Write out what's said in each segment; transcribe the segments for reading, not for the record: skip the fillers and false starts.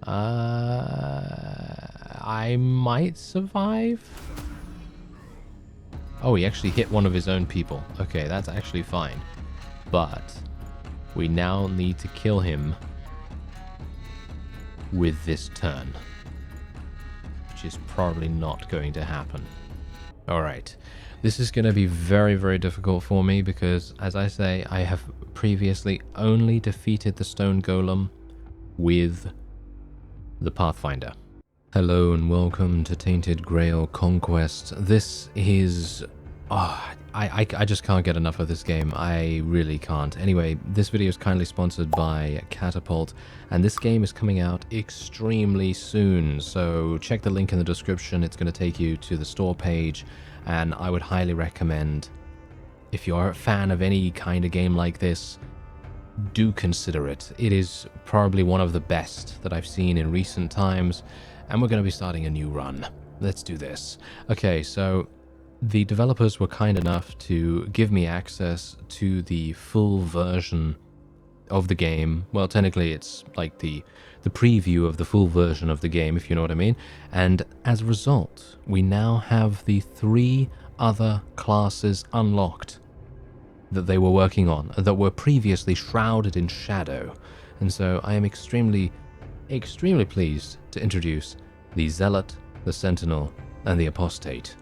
I might survive. Oh, he actually hit one of his own people. Okay, that's actually fine. But we now need to kill him with this turn, which is probably not going to happen. Alright, this is going to be very, very difficult for me because, as I say, I have previously only defeated the stone golem with the Pathfinder. Hello and welcome to Tainted Grail Conquest. This is... I just can't get enough of this game. I really can't. Anyway, this video is kindly sponsored by Catapult, and this game is coming out extremely soon, so check the link in the description. It's going to take you to the store page, and I would highly recommend, if you're a fan of any kind of game like this, do consider it. It is probably one of the best that I've seen in recent times, and we're going to be starting a new run. Let's do this. Okay, so the developers were kind enough to give me access to the full version of the game. Well, technically it's like the preview of the full version of the game, if you know what I mean. And as a result, we now have the 3 other classes unlocked that they were working on, that were previously shrouded in shadow. And so I am extremely pleased to introduce the Zealot, the Sentinel, and the Apostate.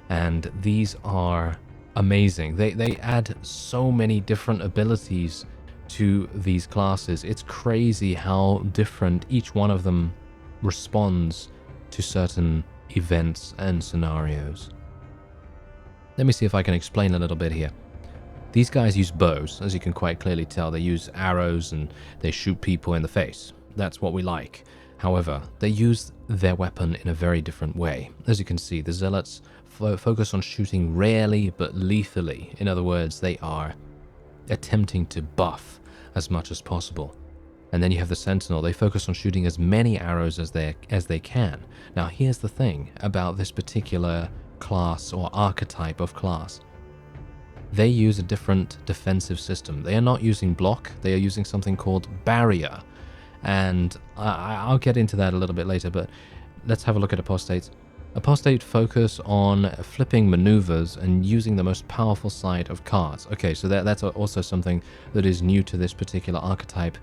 And these are amazing. They add so many different abilities to these classes. It's crazy how different each one of them responds to certain events and scenarios. Let me see if I can explain a little bit here. These guys use bows, as you can quite clearly tell. They use arrows and they shoot people in the face. That's what we like. However, they use their weapon in a very different way. As you can see, the Zealots focus on shooting rarely but lethally. In other words, they are attempting to buff as much as possible. And then you have the Sentinel. They focus on shooting as many arrows as they can. Now, here's the thing about this particular class or archetype of class. They use a different defensive system. They are not using block. They are using something called barrier. And I'll get into that a little bit later, but let's have a look at Apostates. Apostate focus on flipping maneuvers and using the most powerful side of cards. Okay, so that's also something that is new to this particular archetype.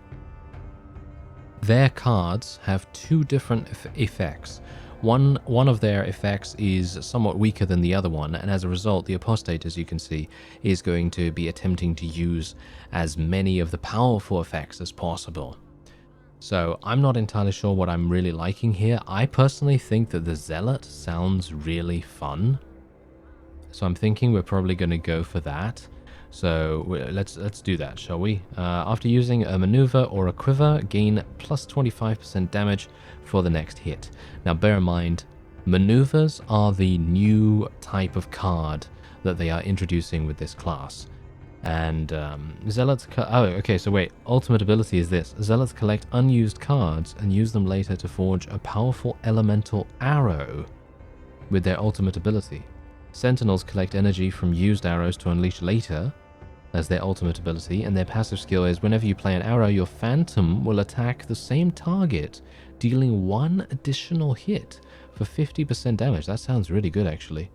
Their cards have 2 different effects. One of their effects is somewhat weaker than the other one, and as a result, the Apostate, as you can see, is going to be attempting to use as many of the powerful effects as possible. So I'm not entirely sure what I'm really liking here. I personally think that the Zealot sounds really fun, so I'm thinking we're probably going to go for that. So let's do that, shall we? After using a maneuver or a quiver, gain plus 25% damage for the next hit. Now bear in mind, maneuvers are the new type of card that they are introducing with this class. And Zealots... Oh, okay, so wait. Ultimate ability is this. Zealots collect unused cards and use them later to forge a powerful elemental arrow with their ultimate ability. Sentinels collect energy from used arrows to unleash later as their ultimate ability, and their passive skill is whenever you play an arrow, your phantom will attack the same target, dealing 1 additional hit for 50% damage. That sounds really good, actually.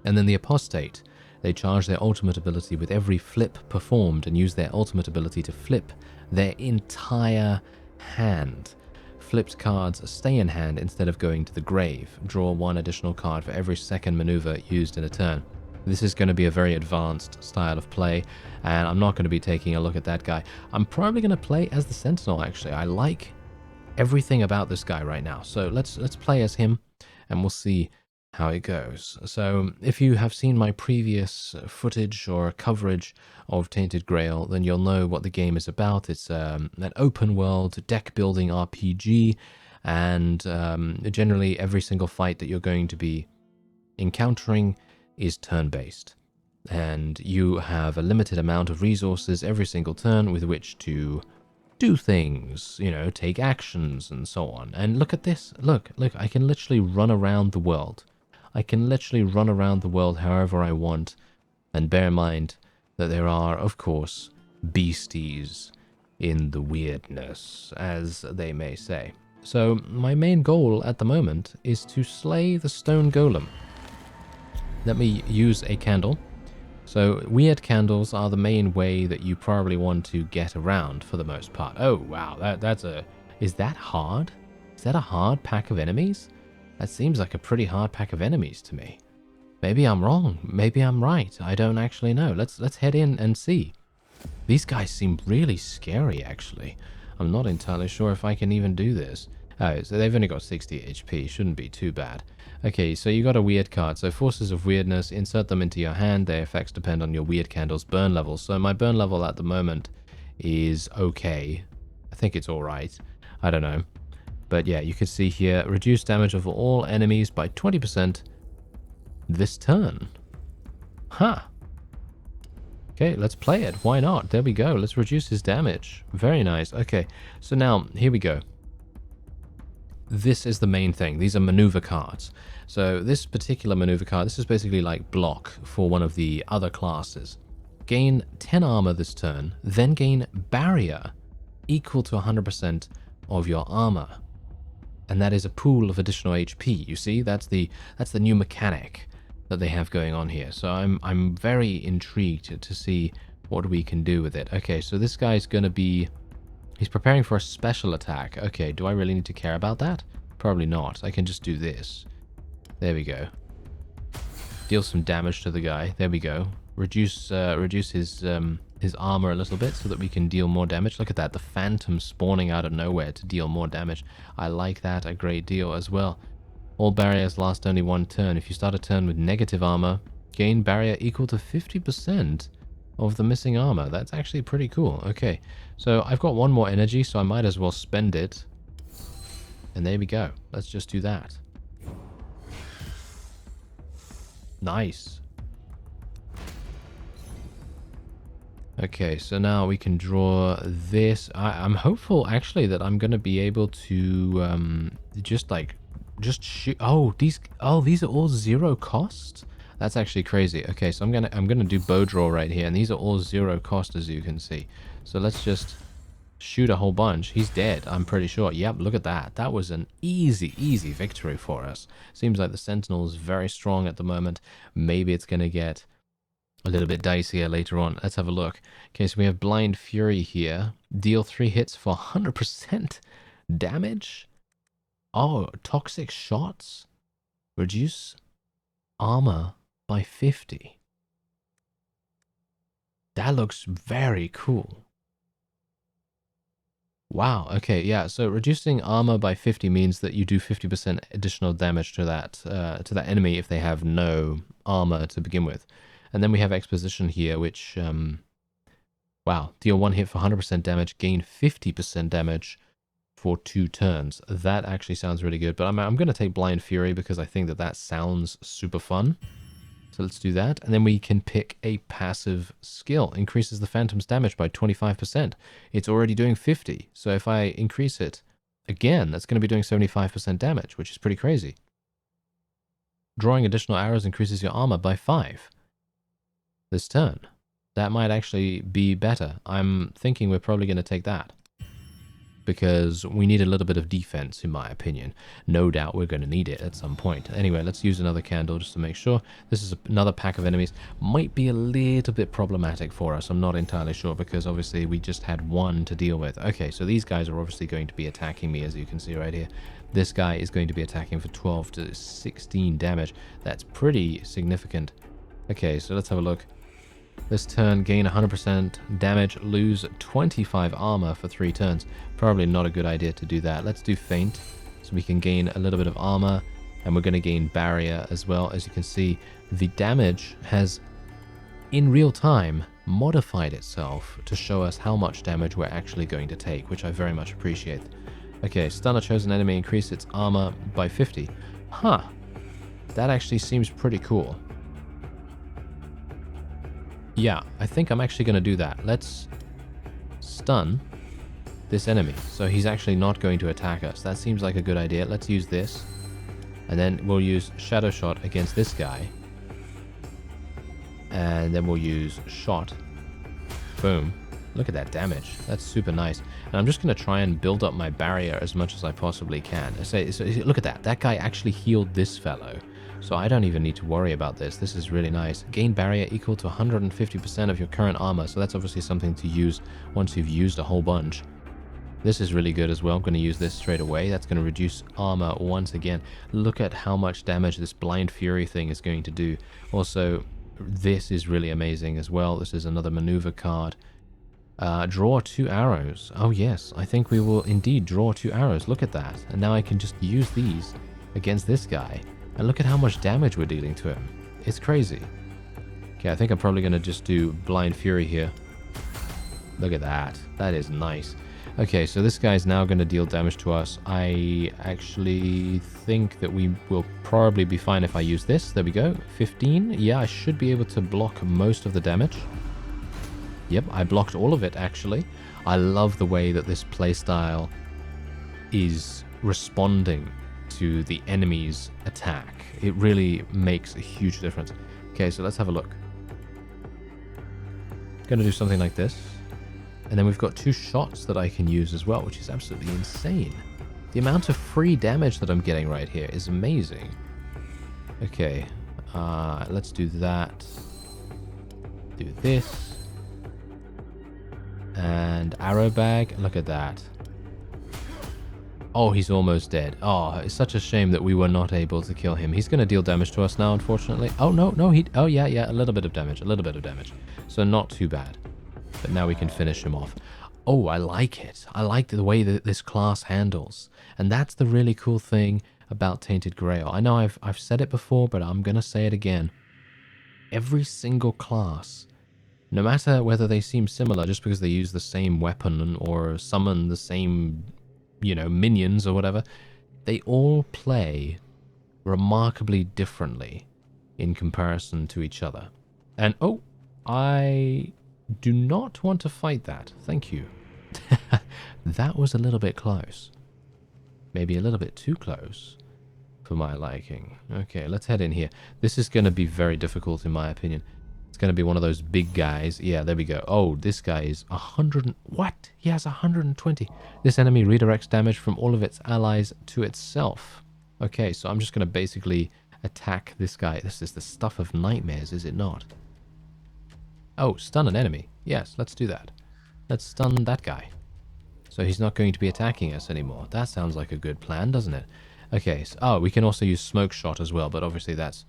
And then the Apostate. They charge their ultimate ability with every flip performed and use their ultimate ability to flip their entire hand. Flipped cards stay in hand instead of going to the grave. Draw 1 additional card for every second maneuver used in a turn. This is going to be a very advanced style of play, and I'm not going to be taking a look at that guy. I'm probably going to play as the Sentinel, actually. I like everything about this guy right now. So let's play as him, and we'll see how it goes. So if you have seen my previous footage or coverage of Tainted Grail, then you'll know what the game is about. It's an open world deck building RPG, and generally every single fight that you're going to be encountering is turn-based. And you have a limited amount of resources every single turn with which to do things, you know, take actions and so on. And look at this. Look, I can literally run around the world. I can literally run around the world however I want, and bear in mind that there are, of course, beasties in the weirdness, as they may say. So my main goal at the moment is to slay the stone golem. Let me use a candle. So weird candles are the main way that you probably want to get around for the most part. Oh wow, that's a... Is that hard? Is that a hard pack of enemies? That seems like a pretty hard pack of enemies to me. Maybe I'm wrong. Maybe I'm right. I don't actually know. Let's head in and see. These guys seem really scary, actually. I'm not entirely sure if I can even do this. Oh, so they've only got 60 HP. Shouldn't be too bad. Okay, so you got a weird card. So Forces of Weirdness, insert them into your hand. Their effects depend on your weird candle's burn level. So my burn level at the moment is okay. I think it's alright. I don't know. But yeah, you can see here, reduce damage of all enemies by 20% this turn. Huh. Okay, let's play it. Why not? There we go. Let's reduce his damage. Very nice. Okay, so now, here we go. This is the main thing. These are maneuver cards. So this particular maneuver card, this is basically like block for one of the other classes. Gain 10 armor this turn, then gain barrier equal to 100% of your armor. And that is a pool of additional HP. You see, that's the new mechanic that they have going on here. So I'm very intrigued to see what we can do with it. Okay, so this guy's gonna be... He's preparing for a special attack. Okay, do I really need to care about that? Probably not. I can just do this. There we go. Deal some damage to the guy. There we go. Reduce his armor a little bit so that we can deal more damage. Look at that, the phantom spawning out of nowhere to deal more damage. I like that a great deal as well. All barriers last only one turn. If you start a turn with negative armor, gain barrier equal to 50% of the missing armor. That's actually pretty cool. Okay, so I've got one more energy, so I might as well spend it. And there we go. Let's just do that. Nice. Okay, so now we can draw this. I'm hopeful, actually, that I'm going to be able to just shoot. Oh, these are all 0 cost? That's actually crazy. Okay, so I'm gonna do bow draw right here, and these are all 0 cost, as you can see. So let's just shoot a whole bunch. He's dead, I'm pretty sure. Yep, look at that. That was an easy victory for us. Seems like the Sentinel is very strong at the moment. Maybe it's gonna get a little bit dicier later on. Let's have a look. Okay, so we have Blind Fury here. Deal 3 hits for 100% damage. Oh, toxic shots. Reduce armor by 50. That looks very cool. Wow, okay, yeah, so reducing armor by 50 means that you do 50% additional damage to that enemy if they have no armor to begin with. And then we have Exposition here, which, wow, deal 1 hit for 100% damage, gain 50% damage for 2 turns. That actually sounds really good, but I'm going to take Blind Fury because I think that sounds super fun. So let's do that, and then we can pick a passive skill. Increases the Phantom's damage by 25%. It's already doing 50, so if I increase it again, that's going to be doing 75% damage, which is pretty crazy. Drawing additional arrows increases your armor by 5 this turn. That might actually be better. I'm thinking we're probably going to take that, because we need a little bit of defense, in my opinion. No doubt we're going to need it at some point. Anyway, let's use another candle just to make sure. This is another pack of enemies. Might be a little bit problematic for us. I'm not entirely sure, because obviously we just had one to deal with. Okay, so these guys are obviously going to be attacking me, as you can see right here. This guy is going to be attacking for 12 to 16 damage. That's pretty significant. Okay, so let's have a look. This turn, gain 100% damage, lose 25 armor for 3 turns. Probably not a good idea to do that. Let's do Feint, so we can gain a little bit of armor, and we're going to gain barrier as well. As you can see, the damage has, in real time, modified itself to show us how much damage we're actually going to take, which I very much appreciate. Okay, stun a chosen enemy, increase its armor by 50. Huh. That actually seems pretty cool. Yeah, I think I'm actually going to do that. Let's stun this enemy, so he's actually not going to attack us. That seems like a good idea. Let's use this, and then we'll use Shadow Shot against this guy, and then we'll use Shot. Boom. Look at that damage. That's super nice. And I'm just going to try and build up my barrier as much as I possibly can. So look at that. That guy actually healed this fellow. So I don't even need to worry about this. This is really nice. Gain barrier equal to 150% of your current armor. So that's obviously something to use once you've used a whole bunch. This is really good as well. I'm going to use this straight away. That's going to reduce armor once again. Look at how much damage this Blind Fury thing is going to do. Also, this is really amazing as well. This is another maneuver card. Draw 2 arrows. Oh yes, I think we will indeed draw 2 arrows. Look at that. And now I can just use these against this guy. And look at how much damage we're dealing to him. It's crazy. Okay, I think I'm probably going to just do Blind Fury here. Look at that. That is nice. Okay, so this guy's now going to deal damage to us. I actually think that we will probably be fine if I use this. There we go. 15. Yeah, I should be able to block most of the damage. Yep, I blocked all of it, actually. I love the way that this playstyle is responding to the enemy's attack. It really makes a huge difference. Okay, so let's have a look. Gonna do something like this. And then we've got 2 shots that I can use as well, which is absolutely insane. The amount of free damage that I'm getting right here is amazing. Okay, let's do that. Do this. And arrow bag, look at that. Oh, he's almost dead. Oh, it's such a shame that we were not able to kill him. He's going to deal damage to us now, unfortunately. Oh, no, oh, yeah, a little bit of damage, So not too bad. But now we can finish him off. Oh, I like it. I like the way that this class handles. And that's the really cool thing about Tainted Grail. I know I've said it before, but I'm going to say it again. Every single class, no matter whether they seem similar just because they use the same weapon or summon the same, you know, minions or whatever, they all play remarkably differently in comparison to each other. And, oh, I do not want to fight that. Thank you. That was a little bit close. Maybe a little bit too close for my liking. Okay, let's head in here. This is going to be very difficult in my opinion. It's going to be one of those big guys. Yeah, there we go. Oh, this guy is 100... What? He has 120. This enemy redirects damage from all of its allies to itself. Okay, so I'm just going to basically attack this guy. This is the stuff of nightmares, is it not? Oh, stun an enemy. Yes, let's do that. Let's stun that guy. So he's not going to be attacking us anymore. That sounds like a good plan, doesn't it? Okay, so, oh, we can also use smoke shot as well, but obviously that's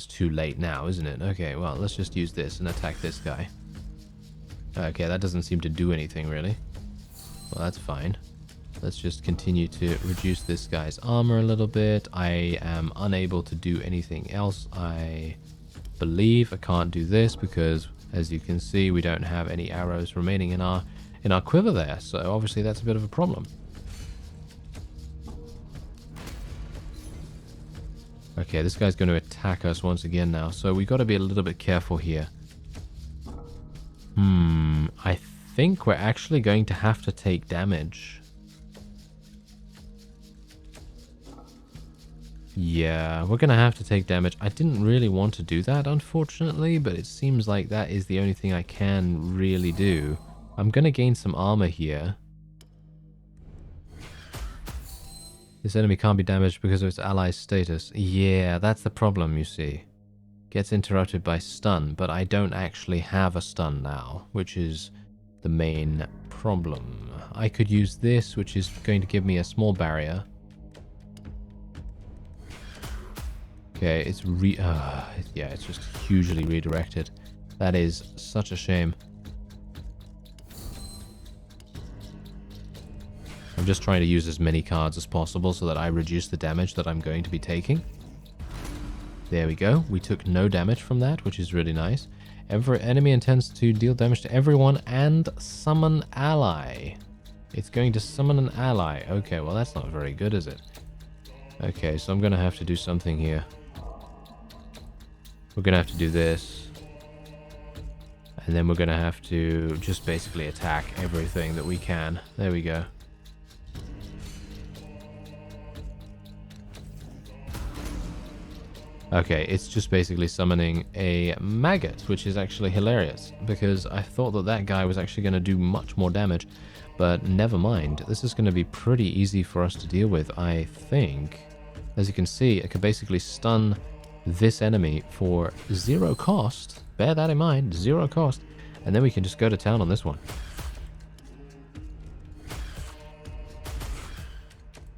too late now, isn't it? Okay, well, let's just use this and attack this guy. Okay, that doesn't seem to do anything, really. Well, that's fine. Let's just continue to reduce this guy's armor a little bit. I am unable to do anything else, I believe. I can't do this because, as you can see, we don't have any arrows remaining in our quiver there, so obviously that's a bit of a problem. Okay, this guy's going to attack us once again now, so we got to be a little bit careful here. I think we're actually going to have to take damage. Yeah, we're going to have to take damage. I didn't really want to do that, unfortunately, but it seems like that is the only thing I can really do. I'm going to gain some armor here. This enemy can't be damaged because of its ally's status. Yeah, that's the problem, you see. Gets interrupted by stun, but I don't actually have a stun now, which is the main problem. I could use this, which is going to give me a small barrier. Okay, it's yeah, it's just hugely redirected. That is such a shame. I'm just trying to use as many cards as possible so that I reduce the damage that I'm going to be taking. There we go. We took no damage from that, which is really nice. Every enemy intends to deal damage to everyone and summon ally. It's going to summon an ally. Okay, well that's not very good, is it? Okay, so I'm going to have to do something here. We're going to have to do this. And then we're going to have to just basically attack everything that we can. There we go. Okay, it's just basically summoning a maggot, which is actually hilarious, because I thought that that guy was actually going to do much more damage, but never mind. This is going to be pretty easy for us to deal with, I think. As you can see, it can basically stun this enemy for 0 cost. Bear that in mind, 0 cost. And then we can just go to town on this one.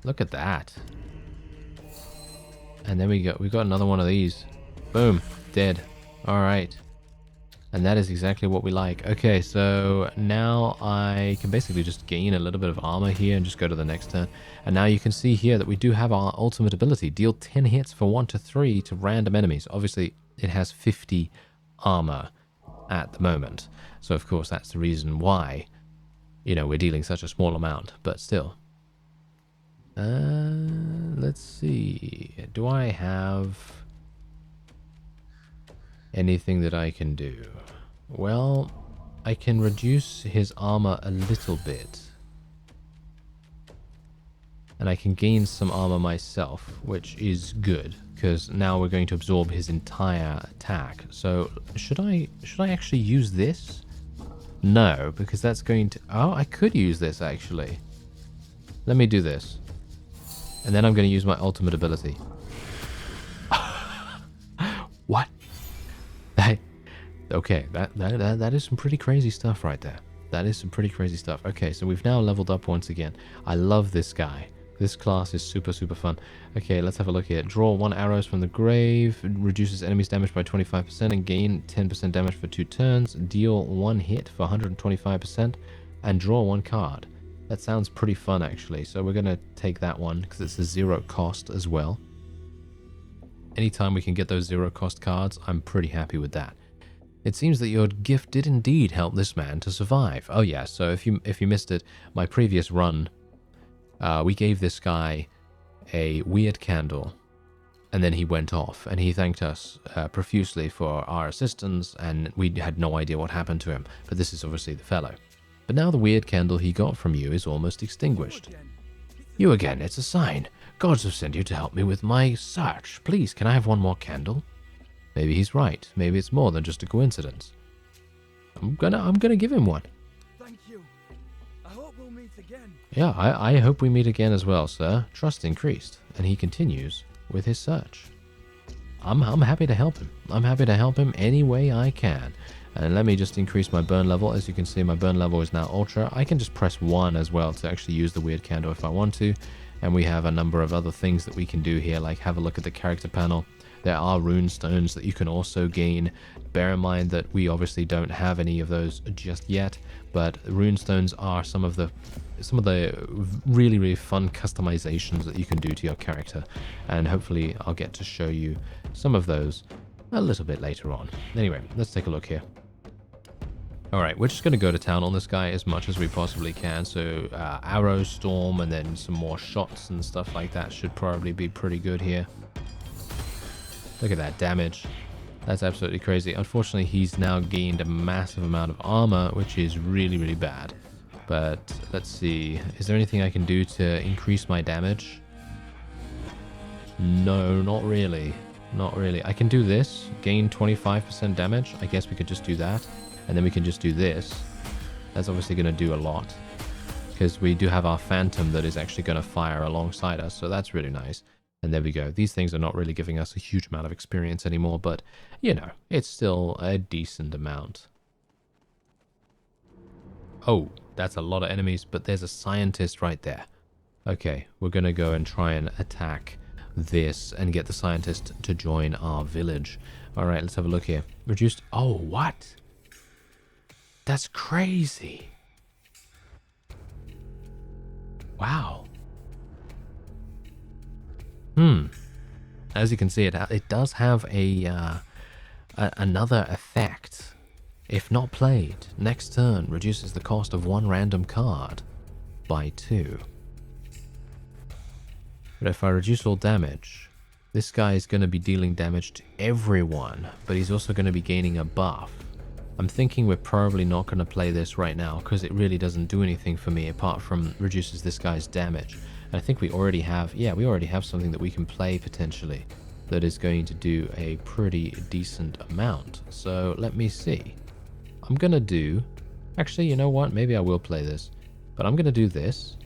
Look at that. And then we got another one of these. Boom, dead. All right. And that is exactly what we like. Okay, so now I can basically just gain a little bit of armor here and just go to the next turn. And now you can see here that we do have our ultimate ability. Deal 10 hits for 1 to 3 to random enemies. Obviously, it has 50 armor at the moment. So, of course, that's the reason why, you know, we're dealing such a small amount. But still. Let's see. Do I have anything that I can do? Well, I can reduce his armor a little bit. And I can gain some armor myself, which is good, because now we're going to absorb his entire attack. So, should I actually use this? No, because that's going to... Oh, I could use this, actually. Let me do this. And then I'm going to use my ultimate ability. What? Okay, that is some pretty crazy stuff right there. That is some pretty crazy stuff. Okay, so we've now leveled up once again. I love this guy. This class is super, super fun. Okay, let's have a look here. Draw 1 arrows from the grave. Reduces enemies' damage by 25% and gain 10% damage for 2 turns. Deal 1 hit for 125% and draw 1 card. That sounds pretty fun, actually. So we're going to take that one because it's a 0 cost as well. Anytime we can get those 0 cost cards, I'm pretty happy with that. It seems that your gift did indeed help this man to survive. Oh yeah, so if you missed it, my previous run, we gave this guy a weird candle, and then he went off, and he thanked us profusely for our assistance, and we had no idea what happened to him. But this is obviously the fellow. But now the weird candle he got from you is almost extinguished. You again, it's a sign. Gods have sent you to help me with my search. Please, can I have one more candle? Maybe he's right. Maybe it's more than just a coincidence. I'm gonna give him one. Thank you. I hope we'll meet again. Yeah, I hope we meet again as well, sir. Trust increased, and he continues with his search. I'm happy to help him. I'm happy to help him any way I can. And let me just increase my burn level. As you can see, my burn level is now ultra. I can just press 1 as well to actually use the weird candle if I want to. And we have a number of other things that we can do here, like have a look at the character panel. There are rune stones that you can also gain. Bear in mind that we obviously don't have any of those just yet, but rune stones are some of the really, really fun customizations that you can do to your character. And hopefully I'll get to show you some of those a little bit later on. Anyway, let's take a look here. Alright, we're just going to go to town on this guy as much as we possibly can. So arrow storm and then some more shots and stuff like that should probably be pretty good here. Look at that damage. That's absolutely crazy. Unfortunately, he's now gained a massive amount of armor, which is really, really bad. But let's see. Is there anything I can do to increase my damage? No, not really. Not really. I can do this. Gain 25% damage. I guess we could just do that. And then we can just do this. That's obviously going to do a lot. Because we do have our phantom that is actually going to fire alongside us. So that's really nice. And there we go. These things are not really giving us a huge amount of experience anymore. But, you know, it's still a decent amount. Oh, that's a lot of enemies. But there's a scientist right there. Okay, we're going to go and try and attack this and get the scientist to join our village. All right, let's have a look here. Reduced. Oh, what? That's crazy. Wow. As you can see, it does have another effect. If not played, next turn reduces the cost of 1 random card by 2. But if I reduce all damage, this guy is going to be dealing damage to everyone, but he's also going to be gaining a buff. I'm thinking we're probably not going to play this right now because it really doesn't do anything for me apart from reduces this guy's damage. And I think we already have, yeah, we already have something that we can play potentially. that is going to do a pretty decent amount. So let me see. I'm going to do... Actually, you know what? Maybe I will play this. But I'm going to do this.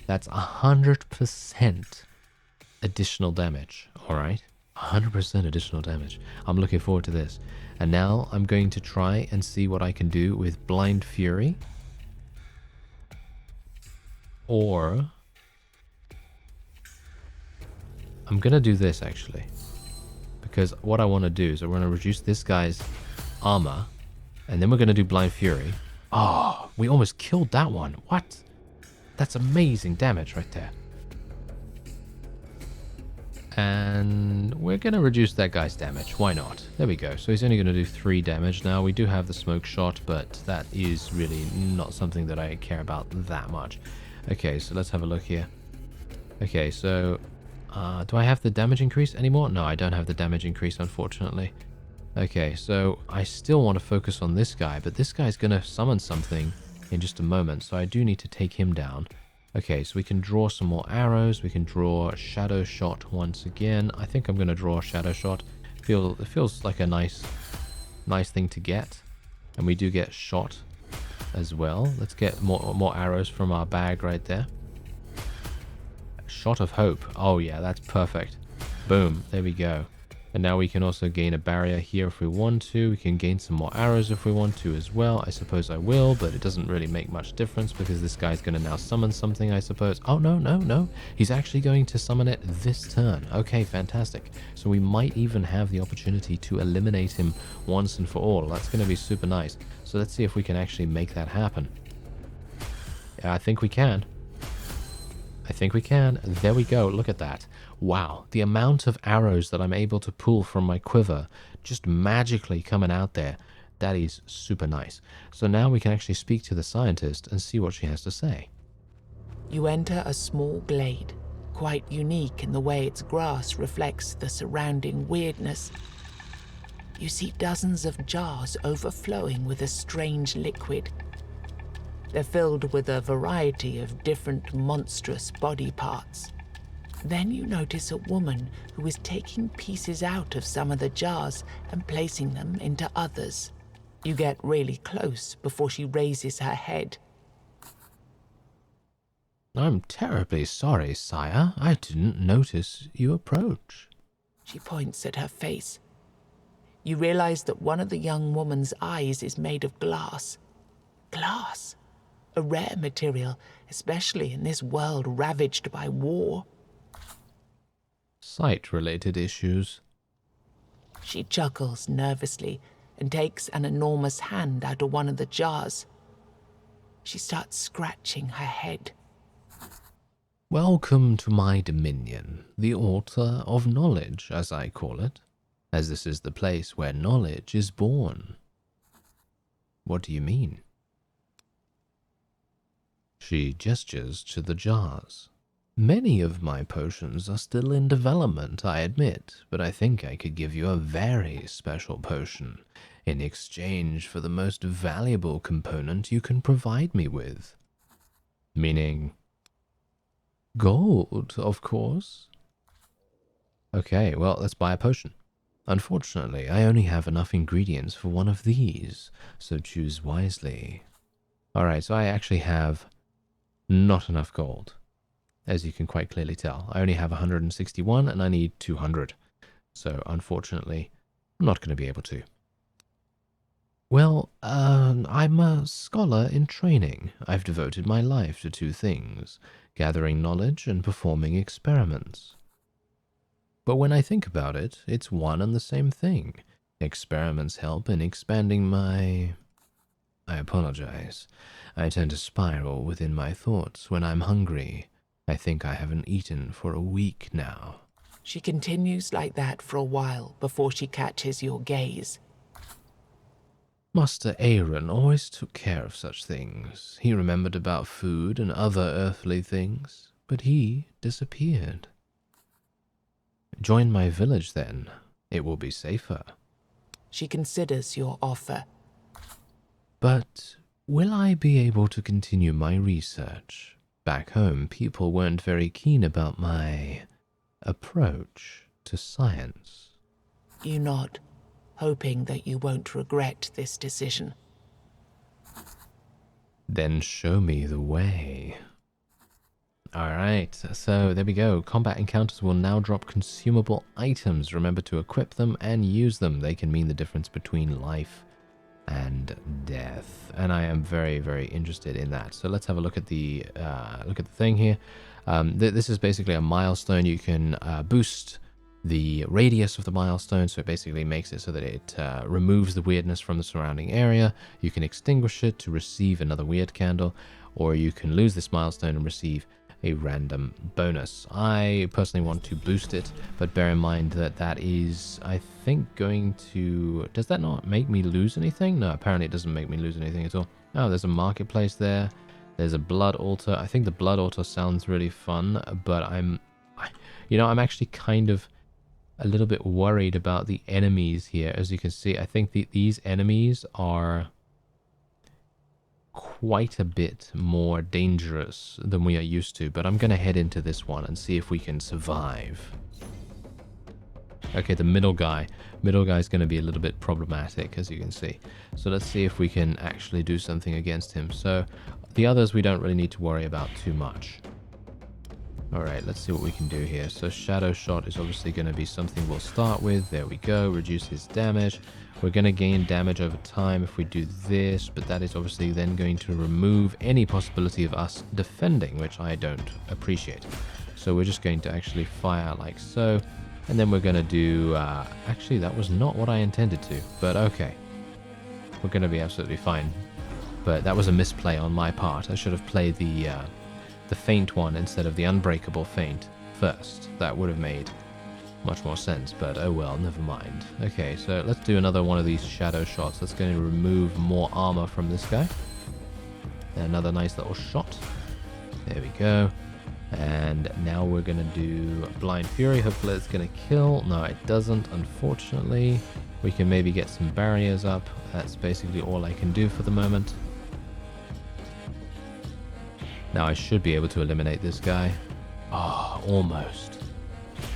That's 100% additional damage. Alright? 100% additional damage. I'm looking forward to this. And now I'm going to try and see what I can do with Blind Fury. Or... I'm going to do this, actually. Because what I want to do is I want to reduce this guy's armor. And then we're going to do Blind Fury. Oh, we almost killed that one. What? That's amazing damage right there. And we're going to reduce that guy's damage. Why not? There we go. So he's only going to do 3 damage now. We do have the smoke shot, but that is really not something that I care about that much. Okay, so let's have a look here. Okay, so... do I have the damage increase anymore? No, I don't have the damage increase, unfortunately. Okay, so I still want to focus on this guy, but this guy's going to summon something in just a moment, so I do need to take him down. Okay, so we can draw some more arrows. We can draw Shadow Shot once again. I think I'm going to draw Shadow Shot. It feels like a nice thing to get. And we do get shot as well. Let's get more arrows from our bag right there. Shot of Hope. Oh yeah, that's perfect. Boom, there we go. And now we can also gain a barrier here if we want to. We can gain some more arrows if we want to as well. I suppose I will, but it doesn't really make much difference because this guy's going to now summon something, I suppose. Oh, no. He's actually going to summon it this turn. Okay, fantastic. So we might even have the opportunity to eliminate him once and for all. That's going to be super nice. So let's see if we can actually make that happen. Yeah, I think we can. There we go. Look at that. Wow. The amount of arrows that I'm able to pull from my quiver just magically coming out there. That is super nice. So now we can actually speak to the scientist and see what she has to say. You enter a small glade, quite unique in the way its grass reflects the surrounding weirdness. You see dozens of jars overflowing with a strange liquid. They're filled with a variety of different monstrous body parts. Then you notice a woman who is taking pieces out of some of the jars and placing them into others. You get really close before she raises her head. I'm terribly sorry, sire. I didn't notice you approach. She points at her face. You realize that one of the young woman's eyes is made of glass. Glass! A rare material, especially in this world ravaged by war. Sight-related issues. She chuckles nervously and takes an enormous hand out of one of the jars. She starts scratching her head. Welcome to my dominion, the altar of knowledge, as I call it, as this is the place where knowledge is born. What do you mean? She gestures to the jars. Many of my potions are still in development, I admit, but I think I could give you a very special potion in exchange for the most valuable component you can provide me with. Meaning, gold, of course. Okay, well, let's buy a potion. Unfortunately, I only have enough ingredients for one of these, so choose wisely. Alright, so I actually have not enough gold. As you can quite clearly tell, I only have 161 and I need 200. So unfortunately, I'm not going to be able to. Well, I'm a scholar in training. I've devoted my life to 2 things, gathering knowledge and performing experiments. But when I think about it, it's one and the same thing. Experiments help in expanding my... I apologize. I tend to spiral within my thoughts when I'm hungry. I think I haven't eaten for a week now. She continues like that for a while before she catches your gaze. Master Aaron always took care of such things. He remembered about food and other earthly things, but he disappeared. Join my village then. It will be safer. She considers your offer. But will I be able to continue my research? Back home, people weren't very keen about my approach. to science. You nod, hoping that you won't regret this decision. Then show me the way. Alright, so there we go. Combat encounters will now drop consumable items. Remember to equip them and use them. They can mean the difference between life and death. And I am very, very interested in that. So let's have a look at the thing here. This is basically a milestone. You can boost the radius of the milestone, so it basically makes it so that it removes the weirdness from the surrounding area. You can extinguish it to receive another weird candle, or you can lose this milestone and receive a random bonus. I personally want to boost it, but bear in mind that that is, I think, going to... Does that not make me lose anything? No, apparently it doesn't make me lose anything at all. Oh, there's a marketplace there. There's a blood altar. I think the blood altar sounds really fun, but I'm actually kind of a little bit worried about the enemies here. As you can see, I think these enemies are quite a bit more dangerous than we are used to, but I'm going to head into this one and see if we can survive. Okay, the middle guy's going to be a little bit problematic, as you can see. So let's see if we can actually do something against him. So the others we don't really need to worry about too much. Alright, let's see what we can do here. So Shadow Shot is obviously going to be something we'll start with. There we go, reduce his damage. We're going to gain damage over time if we do this, but that is obviously then going to remove any possibility of us defending, which I don't appreciate. So we're just going to actually fire like so, and then we're going to do... actually, that was not what I intended to, but okay. We're going to be absolutely fine. But that was a misplay on my part. I should have played the feint one instead of the unbreakable feint first. That would have made much more sense, but oh well, never mind. Okay, so let's do another one of these shadow shots. That's going to remove more armor from this guy. Another nice little shot. There we go. And now we're going to do Blind Fury. Hopefully it's going to kill. No, it doesn't, unfortunately. We can maybe get some barriers up. That's basically all I can do for the moment. Now I should be able to eliminate this guy. Oh, almost.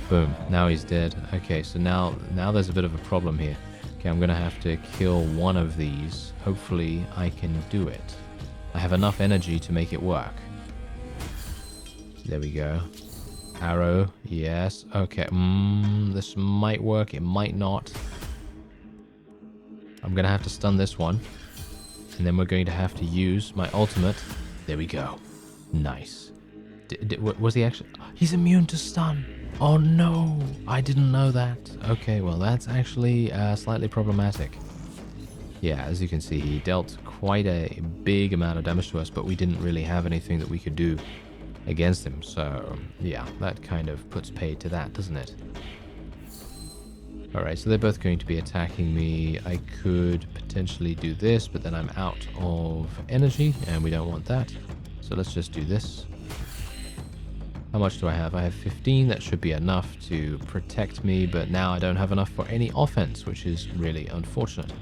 Boom. Now he's dead. Okay, so now there's a bit of a problem here. Okay, I'm going to have to kill one of these. Hopefully I can do it. I have enough energy to make it work. There we go. Arrow. Yes. Okay. This might work. It might not. I'm going to have to stun this one. And then we're going to have to use my ultimate. There we go. Nice. Was he actually... He's immune to stun. Oh no, I didn't know that. Okay, well that's actually slightly problematic. Yeah, as you can see, he dealt quite a big amount of damage to us, but we didn't really have anything that we could do against him. So yeah, that kind of puts paid to that, doesn't it? Alright, so they're both going to be attacking me. I could potentially do this, but then I'm out of energy, and we don't want that. So let's just do this. How much do I have? I have 15. That should be enough to protect me, but now I don't have enough for any offense, which is really unfortunate.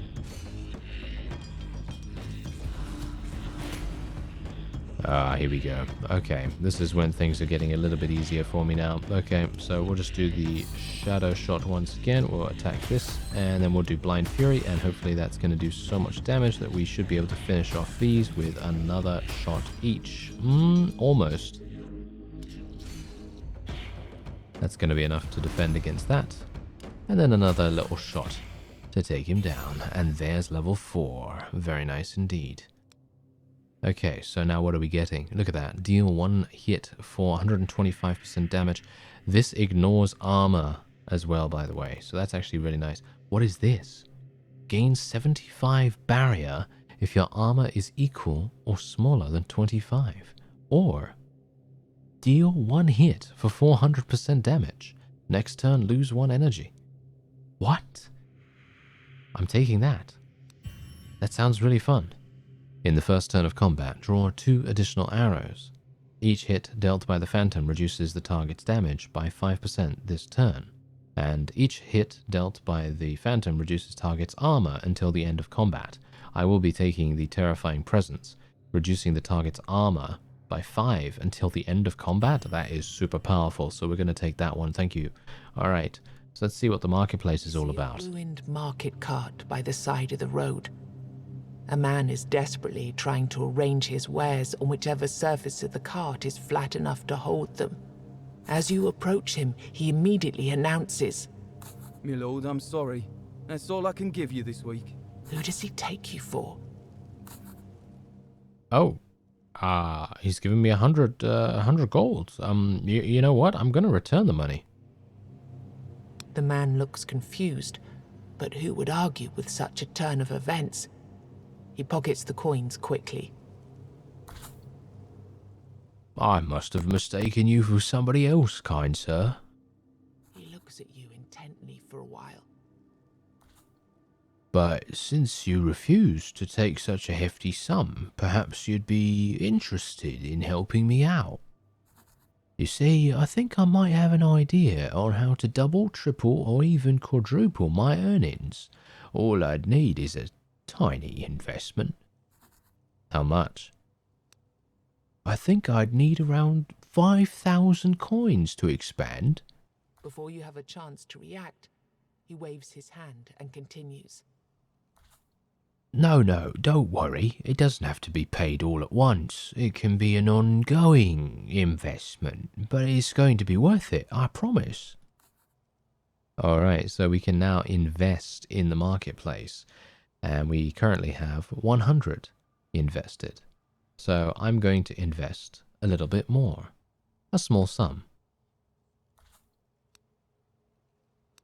Here we go. Okay, this is when things are getting a little bit easier for me now. Okay, so we'll just do the Shadow Shot once again. We'll attack this, and then we'll do Blind Fury, and hopefully that's going to do so much damage that we should be able to finish off these with another shot each. Almost. That's going to be enough to defend against that. And then another little shot to take him down. And there's level 4. Very nice indeed. Okay, so now what are we getting? Look at that. Deal 1 hit for 125% damage. This ignores armor as well, by the way. So that's actually really nice. What is this? Gain 75 barrier if your armor is equal or smaller than 25. Or... deal 1 hit for 400% damage. Next turn, lose 1 energy. What? I'm taking that. That sounds really fun. In the first turn of combat, draw 2 additional arrows. Each hit dealt by the Phantom reduces the target's damage by 5% this turn. And each hit dealt by the Phantom reduces target's armor until the end of combat. I will be taking the Terrifying Presence, reducing the target's armor by 5 until the end of combat. That is super powerful, so we're going to take that one. Thank you. Alright, So let's see what the marketplace is all See about. a ruined market cart by the side of the road. A man is desperately trying to arrange his wares on whichever surface of the cart is flat enough to hold them. As you approach him, he immediately announces, My lord, I'm sorry. That's all I can give you this week. "Who does he take you for?" Oh, he's giving me 100 gold. You know what? I'm gonna return the money. The man looks confused, but who would argue with such a turn of events? He pockets the coins quickly. I must have mistaken you for somebody else, kind sir. He looks at you intently for a while. But since you refused to take such a hefty sum, perhaps you'd be interested in helping me out. You see, I think I might have an idea on how to double, triple, or even quadruple my earnings. All I'd need is a tiny investment. How much? I think I'd need around 5,000 coins to expand. Before you have a chance to react, he waves his hand and continues. No, don't worry. It doesn't have to be paid all at once. It can be an ongoing investment, but it's going to be worth it, I promise. Alright, so we can now invest in the marketplace, and we currently have 100 invested. So I'm going to invest a little bit more, a small sum.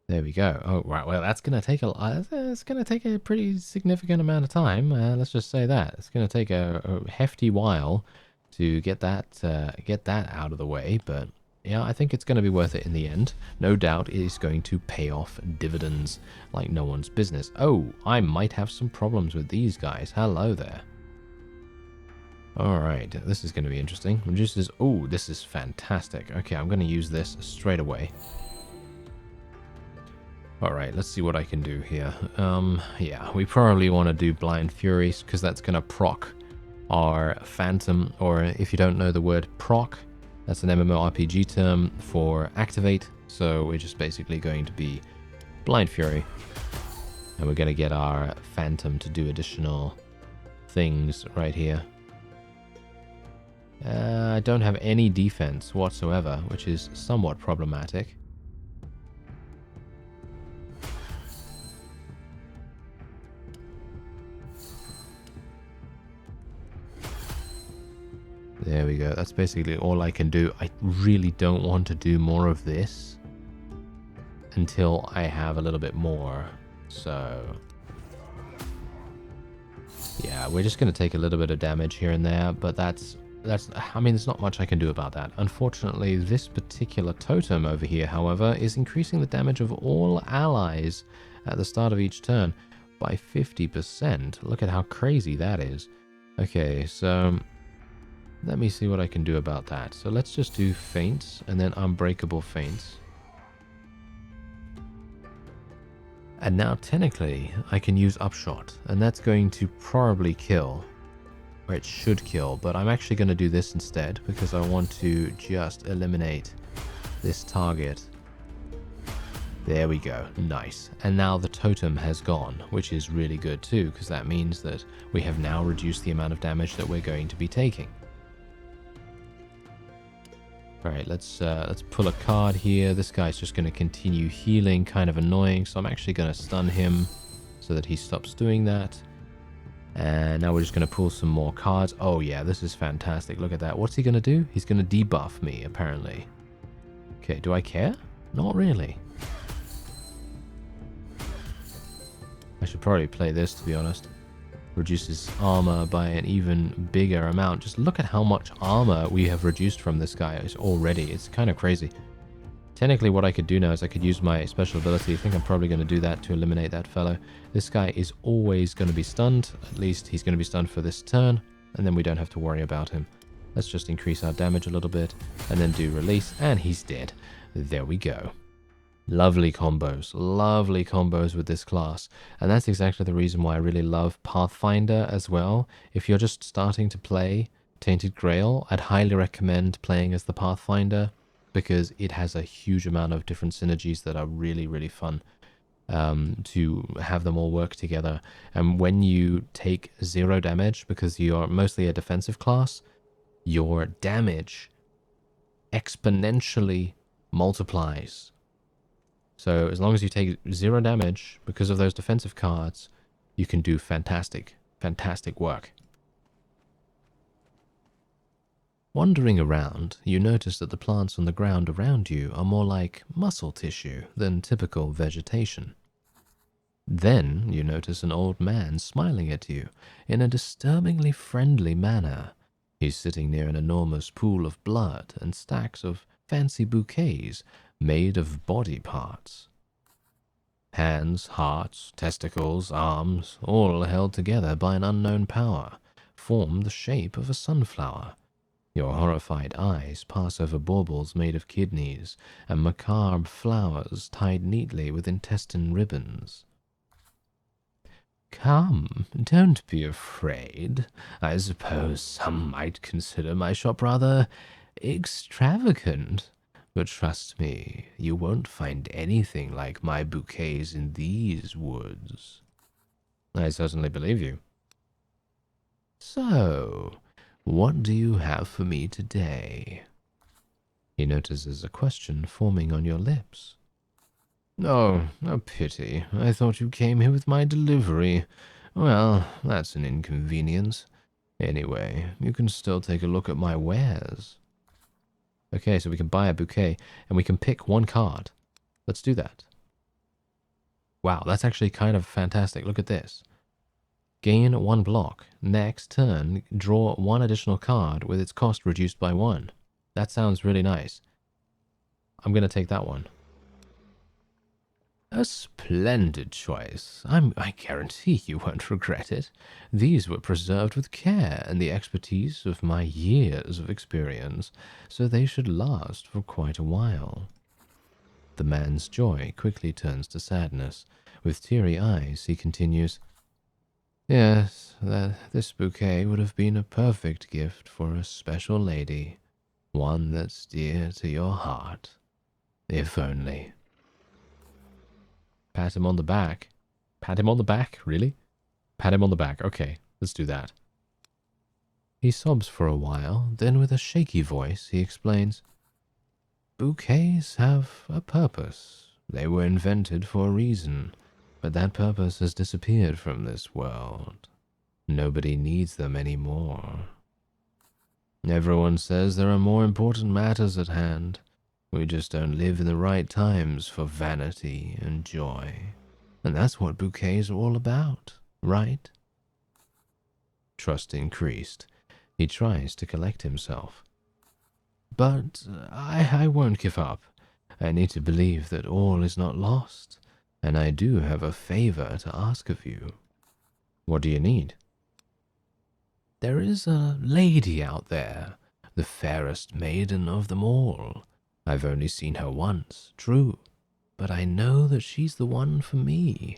There we go. Oh, right. Well, that's going to take it's going to take a pretty significant amount of time. Let's just say that. It's going to take a hefty while to get that out of the way. But yeah, I think it's going to be worth it in the end. No doubt it is going to pay off dividends like no one's business. Oh, I might have some problems with these guys. Hello there. All right. This is going to be interesting. Reduces. Oh, this is fantastic. Okay, I'm going to use this straight away. Alright, let's see what I can do here. Yeah, we probably want to do Blind Furies, because that's going to proc our Phantom, or if you don't know the word proc, that's an MMORPG term for activate, so we're just basically going to be Blind Fury, and we're going to get our Phantom to do additional things right here. I don't have any defense whatsoever, which is somewhat problematic. There we go. That's basically all I can do. I really don't want to do more of this until I have a little bit more. So yeah, we're just going to take a little bit of damage here and there, but that's I mean, there's not much I can do about that. Unfortunately, this particular totem over here, however, is increasing the damage of all allies at the start of each turn by 50%. Look at how crazy that is. Okay, so let me see what I can do about that. So let's just do feints and then unbreakable feints. And now technically I can use upshot, and that's going to probably kill, or it should kill, but I'm actually going to do this instead because I want to just eliminate this target. There we go. Nice. And now the totem has gone, which is really good too, because that means that we have now reduced the amount of damage that we're going to be taking. Alright, let's pull a card here. This guy's just going to continue healing, kind of annoying, so I'm actually going to stun him so that he stops doing that. And now we're just going to pull some more cards. Oh yeah, this is fantastic. Look at that. What's he going to do? He's going to debuff me, apparently. Okay, do I care? Not really. I should probably play this, to be honest. Reduces armor by an even bigger amount. Just look at how much armor we have reduced from this guy already. It's kind of crazy. Technically, what I could do now is I could use my special ability. I think I'm probably going to do that to eliminate that fellow. This guy is always going to be stunned. At least he's going to be stunned for this turn, and then we don't have to worry about him. Let's just increase our damage a little bit, and then do release, and he's dead. There we go. Lovely combos with this class, and that's exactly the reason why I really love Pathfinder as well. If you're just starting to play Tainted Grail, I'd highly recommend playing as the Pathfinder. because it has a huge amount of different synergies that are really, really fun to have them all work together. And when you take 0 damage, because you're mostly a defensive class, your damage exponentially multiplies. So as long as you take 0 damage because of those defensive cards, you can do fantastic, fantastic work. Wandering around, you notice that the plants on the ground around you are more like muscle tissue than typical vegetation. Then you notice an old man smiling at you in a disturbingly friendly manner. He's sitting near an enormous pool of blood and stacks of fancy bouquets made of body parts. Hands, hearts, testicles, arms, all held together by an unknown power, form the shape of a sunflower. Your horrified eyes pass over baubles made of kidneys and macabre flowers tied neatly with intestine ribbons. Come, don't be afraid. I suppose some might consider my shop rather extravagant. But trust me, you won't find anything like my bouquets in these woods. I certainly believe you. So, what do you have for me today? He notices a question forming on your lips. Oh, a pity. I thought you came here with my delivery. Well, that's an inconvenience. Anyway, you can still take a look at my wares. Okay, so we can buy a bouquet, and we can pick one card. Let's do that. Wow, that's actually kind of fantastic. Look at this. Gain 1 block. Next turn, draw 1 additional card with its cost reduced by 1. That sounds really nice. I'm going to take that one. A splendid choice. I guarantee you won't regret it. These were preserved with care and the expertise of my years of experience, so they should last for quite a while. The man's joy quickly turns to sadness. With teary eyes, he continues, Yes, this bouquet would have been a perfect gift for a special lady, one that's dear to your heart. If only. Pat him on the back. Pat him on the back? Really? Pat him on the back. Okay, let's do that. He sobs for a while, then with a shaky voice, he explains, Bouquets have a purpose. They were invented for a reason, but that purpose has disappeared from this world. Nobody needs them anymore. Everyone says there are more important matters at hand. We just don't live in the right times for vanity and joy. And that's what bouquets are all about, right? Trust increased. He tries to collect himself. But I won't give up. I need to believe that all is not lost. And I do have a favor to ask of you. What do you need? There is a lady out there, the fairest maiden of them all. I've only seen her once, true, but I know that she's the one for me.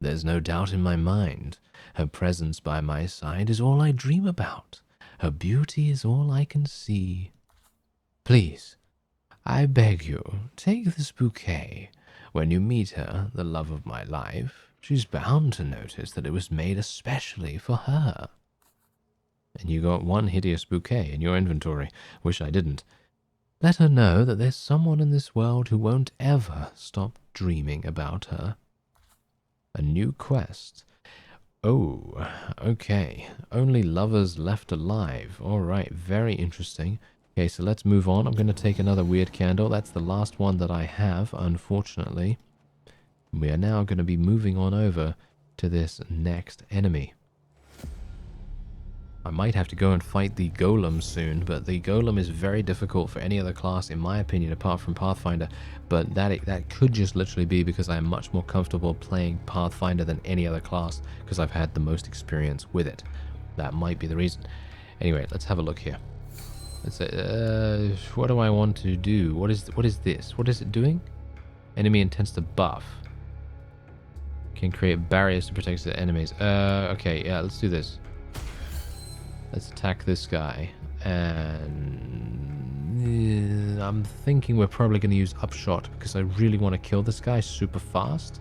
There's no doubt in my mind. Her presence by my side is all I dream about. Her beauty is all I can see. Please, I beg you, take this bouquet. When you meet her, the love of my life, she's bound to notice that it was made especially for her. And you got 1 hideous bouquet in your inventory. Wish I didn't. Let her know that there's someone in this world who won't ever stop dreaming about her. A new quest. Oh, okay. Only lovers left alive. Alright, very interesting. Okay, so let's move on. I'm going to take another weird candle. That's the last one that I have, unfortunately. We are now going to be moving on over to this next enemy. I might have to go and fight the golem soon, but the golem is very difficult for any other class, in my opinion, apart from Pathfinder. But that could just literally be because I am much more comfortable playing Pathfinder than any other class, because I've had the most experience with it. That might be the reason. Anyway, let's have a look here. Let's say, what do I want to do? What is this? What is it doing? Enemy intends to buff. Can create barriers to protect the enemies. Okay, yeah, let's do this. Let's attack this guy. And I'm thinking we're probably going to use Upshot because I really want to kill this guy super fast.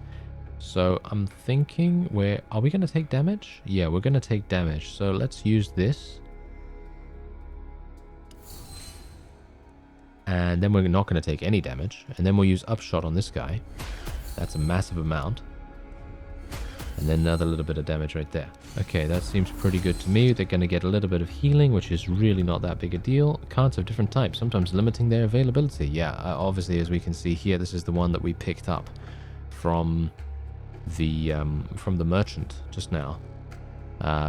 So I'm thinking are we going to take damage? Yeah, we're going to take damage. So let's use this. And then we're not going to take any damage. And then we'll use Upshot on this guy. That's a massive amount. And then another little bit of damage right there. Okay, that seems pretty good to me. They're going to get a little bit of healing, which is really not that big a deal. Cards of different types, sometimes limiting their availability. Yeah, obviously, as we can see here, this is the one that we picked up from the merchant just now.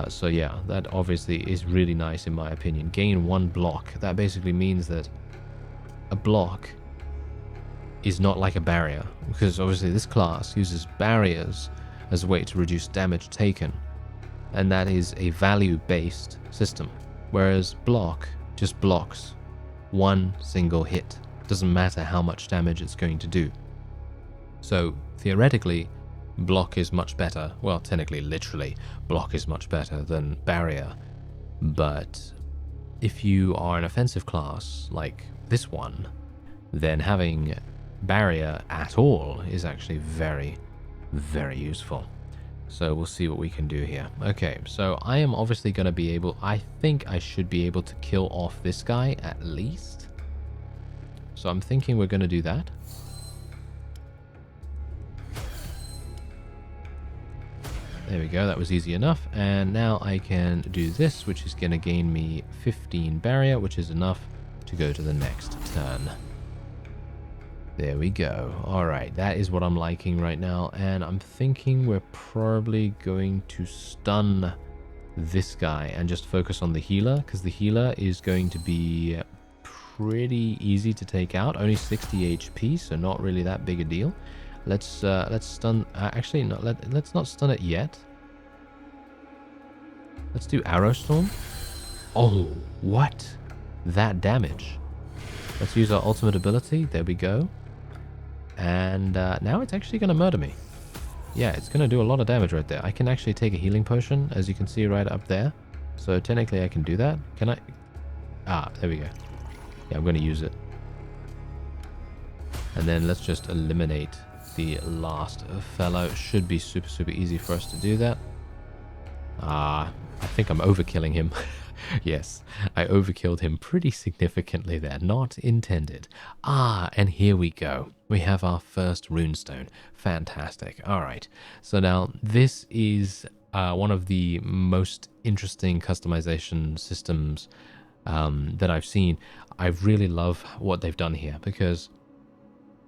So yeah, that obviously is really nice in my opinion. Gain 1 block. That basically means that a block is not like a barrier, because obviously this class uses barriers as a way to reduce damage taken, and that is a value-based system, whereas block just blocks 1 single hit. Doesn't matter how much damage it's going to do. So theoretically, block is much better. Well, technically, literally, block is much better than barrier. But if you are an offensive class like this one, then having barrier at all is actually very, very useful. So we'll see what we can do here. Okay, so I am obviously going to be able, I think I should be able to kill off this guy at least. So I'm thinking we're going to do that. There we go, that was easy enough. And now I can do this, which is going to gain me 15 barrier, which is enough to go to the next turn. There we go. Alright, that is what I'm liking right now. And I'm thinking we're probably going to stun this guy and just focus on the healer, because the healer is going to be pretty easy to take out. Only 60 HP, so not really that big a deal. Let's stun. Actually, no, let's not stun it yet. Let's do Arrow Storm. Oh, what? That damage. Let's use our ultimate ability. There we go. And now it's actually going to murder me. Yeah, it's going to do a lot of damage right there. I can actually take a healing potion, as you can see right up there. So technically I can do that. Can I? Ah, there we go. Yeah, I'm going to use it. And then let's just eliminate the last fellow. Should be super, super easy for us to do that. I think I'm overkilling him. Yes, I overkilled him pretty significantly there. Not intended. And here we go. We have our first runestone. Fantastic. All right. So now this is one of the most interesting customization systems that I've seen. I really love what they've done here, because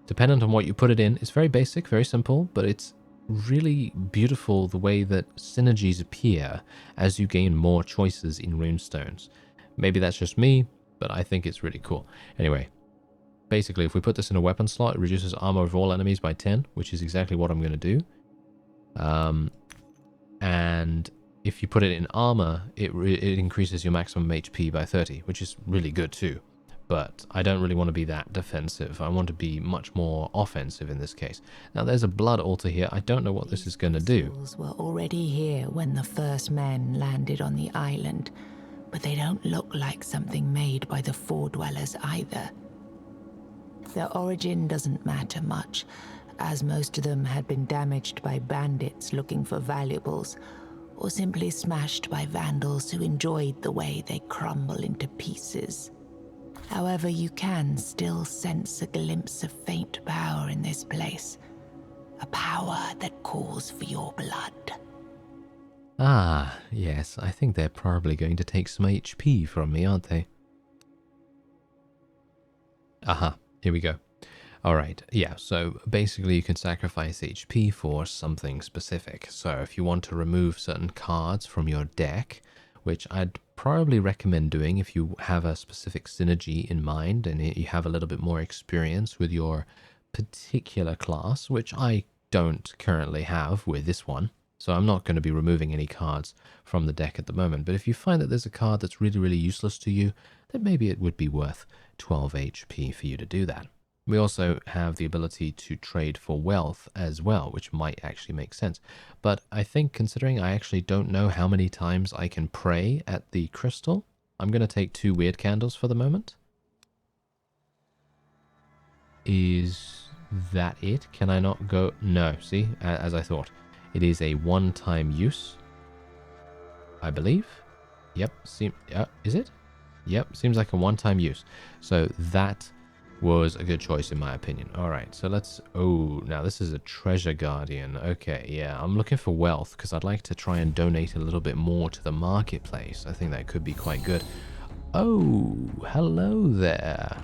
dependent on what you put it in, it's very basic, very simple, but it's really beautiful the way that synergies appear as you gain more choices in runestones. Maybe that's just me, but I think it's really cool. Anyway, basically, if we put this in a weapon slot, it reduces armor of all enemies by 10, which is exactly what I'm going to do. And if you put it in armor, it increases your maximum HP by 30, which is really good too. But I don't really want to be that defensive. I want to be much more offensive in this case. Now there's a blood altar here. I don't know what this is going to do. These were already here when the first men landed on the island, but they don't look like something made by the Fore-dwellers either. Their origin doesn't matter much, as most of them had been damaged by bandits looking for valuables, or simply smashed by vandals who enjoyed the way they crumble into pieces. However, you can still sense a glimpse of faint power in this place. A power that calls for your blood. Ah, yes, I think they're probably going to take some HP from me, aren't they? Aha, here we go. Alright, yeah, so basically you can sacrifice HP for something specific. So if you want to remove certain cards from your deck, which I'd probably recommend doing if you have a specific synergy in mind and you have a little bit more experience with your particular class, which I don't currently have with this one. So I'm not going to be removing any cards from the deck at the moment. But if you find that there's a card that's really, really useless to you, then maybe it would be worth 12 HP for you to do that. We also have the ability to trade for wealth as well, which might actually make sense. But I think, considering I actually don't know how many times I can pray at the crystal, I'm going to take 2 weird candles for the moment. Is that it? Can I not go? No, see, as I thought. It is a one-time use, I believe. Yep, is it? Yep, seems like a one-time use. So that was a good choice in my opinion. All right, so let's... Oh, now this is a treasure guardian. Okay, yeah, I'm looking for wealth because I'd like to try and donate a little bit more to the marketplace. I think that could be quite good. Oh, hello there.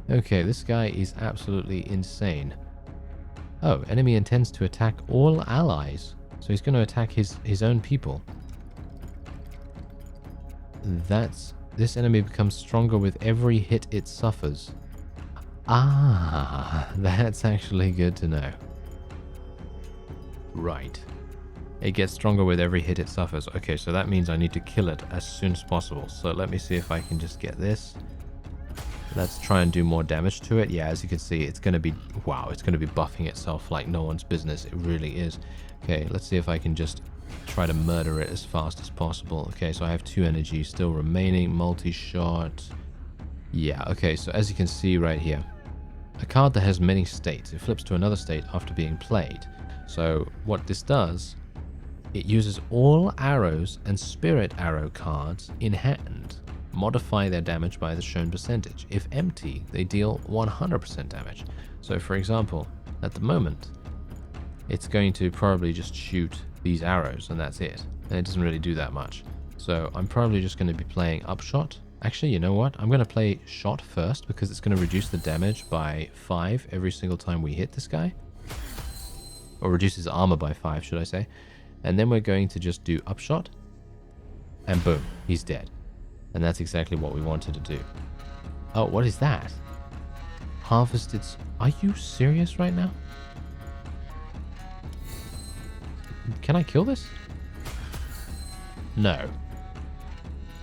Okay, this guy is absolutely insane. Oh, enemy intends to attack all allies. So he's going to attack his own people. This enemy becomes stronger with every hit it suffers. Ah, that's actually good to know. Right. It gets stronger with every hit it suffers. Okay, so that means I need to kill it as soon as possible. So let me see if I can just get this. Let's try and do more damage to it. Yeah, as you can see, it's going to be... Wow, it's going to be buffing itself like no one's business. It really is. Okay, let's see if I can just try to murder it as fast as possible. Okay, so I have 2 energy still remaining. Multi-shot. Yeah, okay, so as you can see right here, a card that has many states, it flips to another state after being played. So what this does, it uses all arrows and spirit arrow cards in hand. Modify their damage by the shown percentage. If empty, they deal 100% damage. So for example, at the moment, it's going to probably just shoot these arrows and that's it. And it doesn't really do that much. So I'm probably just going to be playing upshot. Actually, you know what? I'm going to play shot first because it's going to reduce the damage by 5 every single time we hit this guy. Or reduce his armor by 5, should I say. And then we're going to just do upshot. And boom, he's dead. And that's exactly what we wanted to do. Oh, what is that? Harvested... Are you serious right now? Can I kill this? No.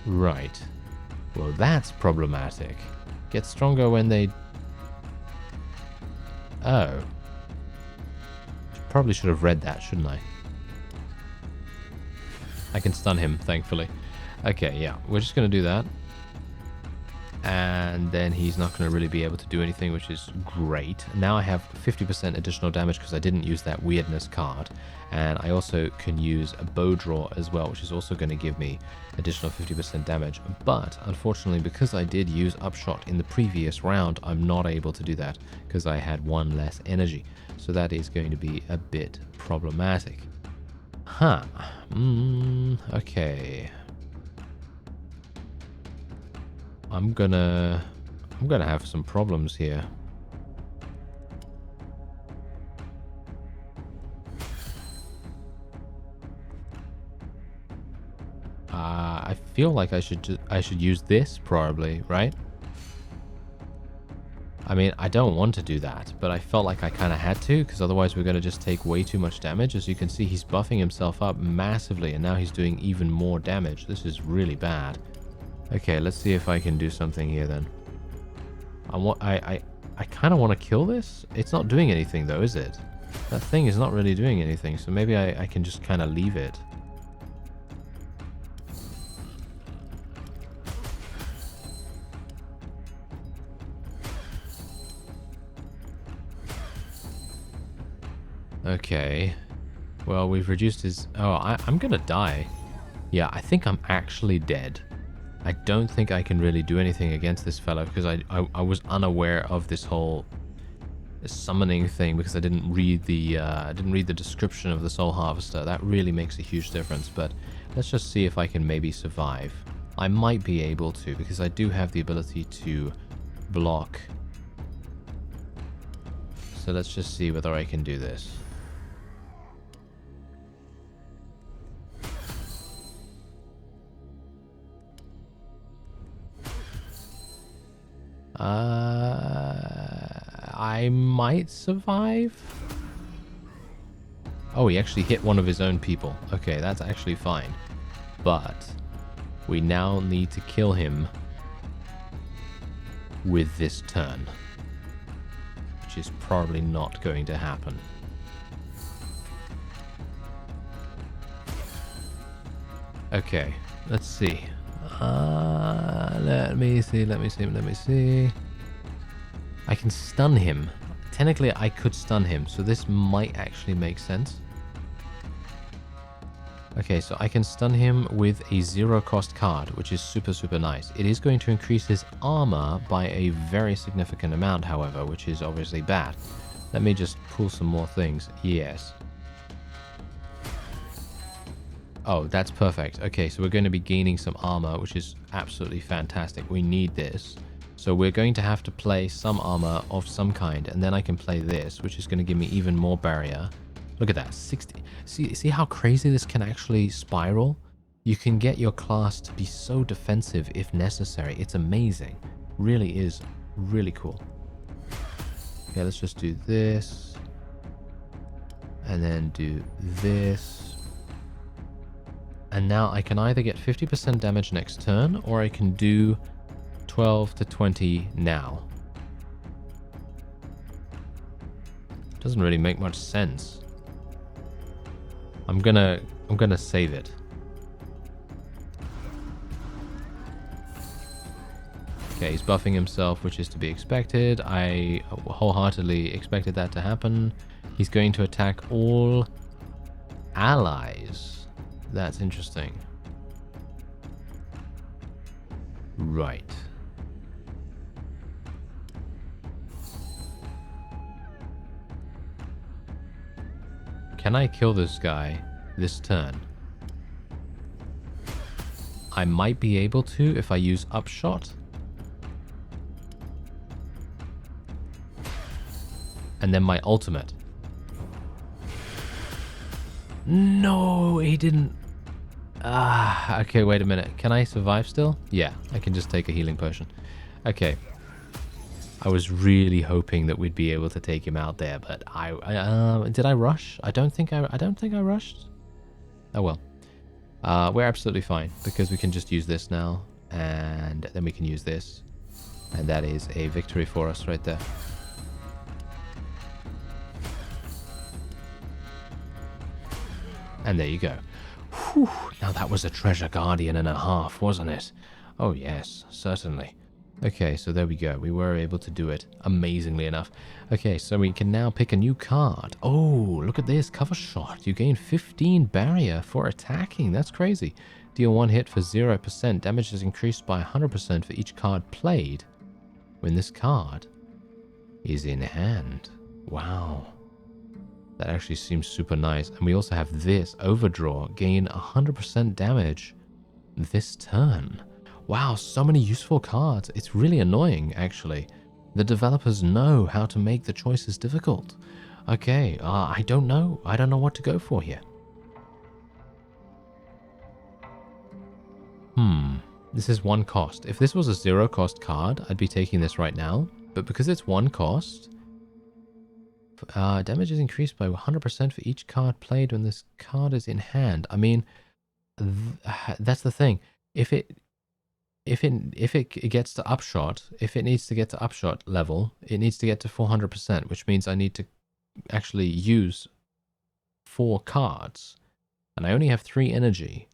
Right. Well, that's problematic. Get stronger when they... Oh. Probably should have read that, shouldn't I? I can stun him, thankfully. Okay, yeah. We're just going to do that. And then he's not going to really be able to do anything, which is great. Now I have 50% additional damage because I didn't use that weirdness card. And I also can use a bow draw as well, which is also going to give me additional 50% damage. But unfortunately, because I did use upshot in the previous round, I'm not able to do that because I had 1 less energy. So that is going to be a bit problematic. Huh. Okay. I'm gonna have some problems here. I feel like I should use this probably, right? I mean, I don't want to do that, but I felt like I kind of had to, because otherwise we're going to just take way too much damage. As you can see, he's buffing himself up massively, and now he's doing even more damage. This is really bad. Okay, let's see if I can do something here then. I kind of want to kill this. It's not doing anything though, is it? That thing is not really doing anything, so maybe I can just kind of leave it. Okay. Well, we've reduced his... Oh, I'm gonna die. Yeah, I think I'm actually dead. I don't think I can really do anything against this fellow because I was unaware of this whole summoning thing because I didn't read the description of the Soul Harvester. That really makes a huge difference, but let's just see if I can maybe survive. I might be able to because I do have the ability to block. So let's just see whether I can do this. I might survive. Oh, he actually hit one of his own people. Okay, that's actually fine. But we now need to kill him with this turn, which is probably not going to happen. Okay, let's see. Let me see. I can stun him. Technically, I could stun him, so this might actually make sense. Okay, so I can stun him with a 0-cost card, which is super, super nice. It is going to increase his armor by a very significant amount, however, which is obviously bad. Let me just pull some more things. Yes. Oh, that's perfect. Okay, so we're going to be gaining some armor, which is absolutely fantastic. We need this. So we're going to have to play some armor of some kind, and then I can play this, which is going to give me even more barrier. Look at that, 60. See how crazy this can actually spiral? You can get your class to be so defensive if necessary. It's amazing. Really is really cool. Okay, let's just do this. And then do this. And now I can either get 50% damage next turn, or I can do 12 to 20 now. Doesn't really make much sense. I'm gonna save it. Okay, he's buffing himself, which is to be expected. I wholeheartedly expected that to happen. He's going to attack all allies. That's interesting. Right. Can I kill this guy this turn? I might be able to if I use Upshot. And then my ultimate. No, he didn't. Ah, okay, wait a minute. Can I survive still? Yeah, I can just take a healing potion. Okay. I was really hoping that we'd be able to take him out there, but did I rush? I don't think I rushed. Oh well. We're absolutely fine because we can just use this now, and then we can use this, and that is a victory for us right there. And there you go. Whew, now that was a treasure guardian and a half, wasn't it? Oh yes, certainly. Okay, so there we go. We were able to do it amazingly enough. Okay, so we can now pick a new card. Oh, look at this. Cover shot. You gain 15 barrier for attacking. That's crazy. Deal 1 hit for 0%. Damage is increased by 100% for each card played when this card is in hand. Wow. That actually seems super nice. And we also have this. Overdraw. Gain 100% damage this turn. Wow, so many useful cards. It's really annoying, actually. The developers know how to make the choices difficult. Okay, I don't know. I don't know what to go for here. This is 1 cost. If this was a 0-cost card, I'd be taking this right now. But because it's 1 cost, damage is increased by 100% for each card played when this card is in hand. I mean, that's the thing. If it gets to upshot, if it needs to get to upshot level, it needs to get to 400%, which means I need to actually use 4 cards. And I only have 3 energy.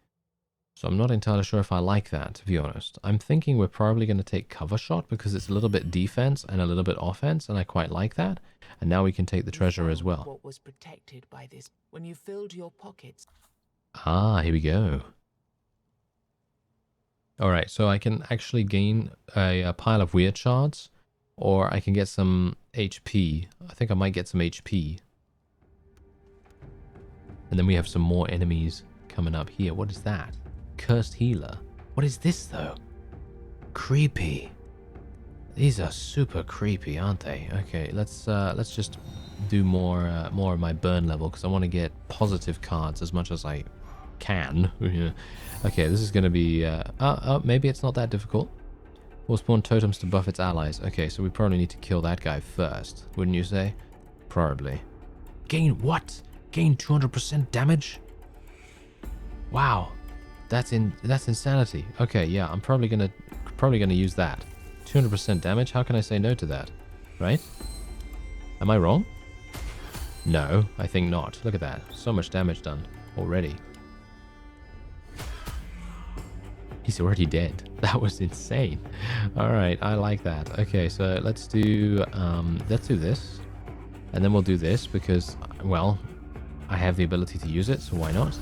So I'm not entirely sure if I like that, to be honest. I'm thinking we're probably going to take cover shot because it's a little bit defense and a little bit offense, and I quite like that. And now we can take the treasure as well. What was protected by this when you filled your pockets? Ah, here we go. Alright, so I can actually gain a pile of weird shards, or I can get some HP. I think I might get some HP. And then we have some more enemies coming up here. What is that? Cursed healer. What is this, though? Creepy. These are super creepy, aren't they? Okay, let's just do more of my burn level, because I want to get positive cards as much as I can. Okay, this is going to be... maybe it's not that difficult. Will spawn totems to buff its allies. Okay, so we probably need to kill that guy first, wouldn't you say? Probably. Gain what? Gain 200% damage? Wow. That's insanity. Okay, yeah, I'm probably gonna use that. 200% damage? How can I say no to that? Right? Am I wrong? No, I think not. Look at that. So much damage done already. He's already dead. That was insane. All right, I like that. Okay, so let's do this, and then we'll do this because, well, I have the ability to use it, so why not?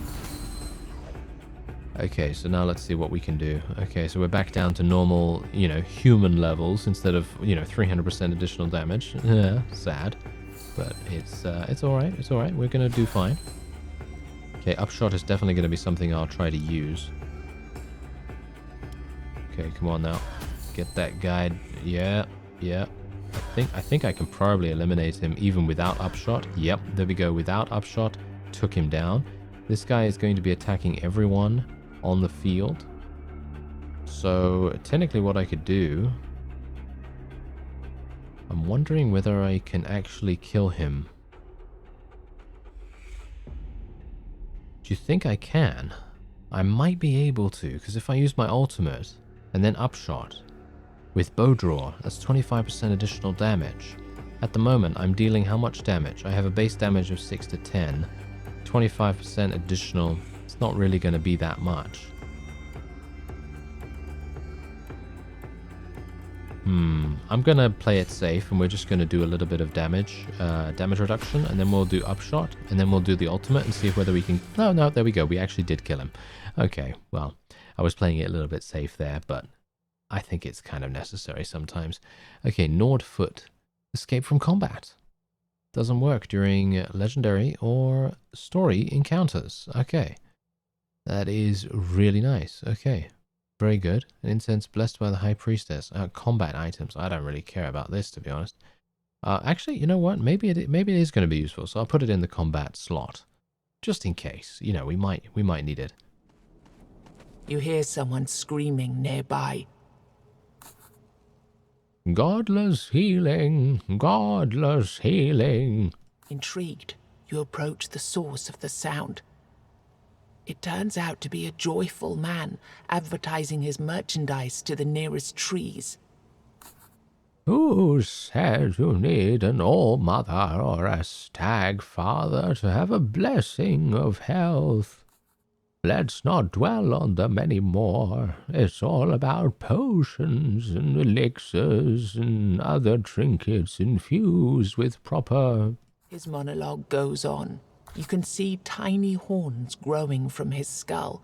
Okay, so now let's see what we can do. Okay, so we're back down to normal, you know, human levels instead of, you know, 300% additional damage. Yeah, sad, but it's all right. It's all right. We're gonna do fine. Okay, upshot is definitely gonna be something I'll try to use. Okay, come on now. Get that guy. Yeah, yeah. I think I can probably eliminate him even without upshot. Yep, there we go. Without upshot, took him down. This guy is going to be attacking everyone on the field. So technically what I could do... I'm wondering whether I can actually kill him. Do you think I can? I might be able to, because if I use my ultimate... and then upshot with bow draw, that's 25% additional damage. At the moment, I'm dealing how much damage? I have a base damage of 6 to 10. 25% additional, it's not really going to be that much. I'm going to play it safe, and we're just going to do a little bit of damage reduction, and then we'll do upshot, and then we'll do the ultimate and see whether we can... No, there we go. We actually did kill him. Okay, well... I was playing it a little bit safe there, but I think it's kind of necessary sometimes. Okay, Gnawed Foot. Escape from combat. Doesn't work during legendary or story encounters. Okay. That is really nice. Okay. Very good. An incense blessed by the High Priestess. Combat items. I don't really care about this, to be honest. Actually, you know what? Maybe it is going to be useful, so I'll put it in the combat slot. Just in case. You know, we might need it. You hear someone screaming nearby. Godless healing, godless healing. Intrigued, you approach the source of the sound. It turns out to be a joyful man advertising his merchandise to the nearest trees. Who said you need an all-mother or a stag-father to have a blessing of health? Let's not dwell on them anymore. It's all about potions and elixirs and other trinkets infused with proper... His monologue goes on. You can see tiny horns growing from his skull.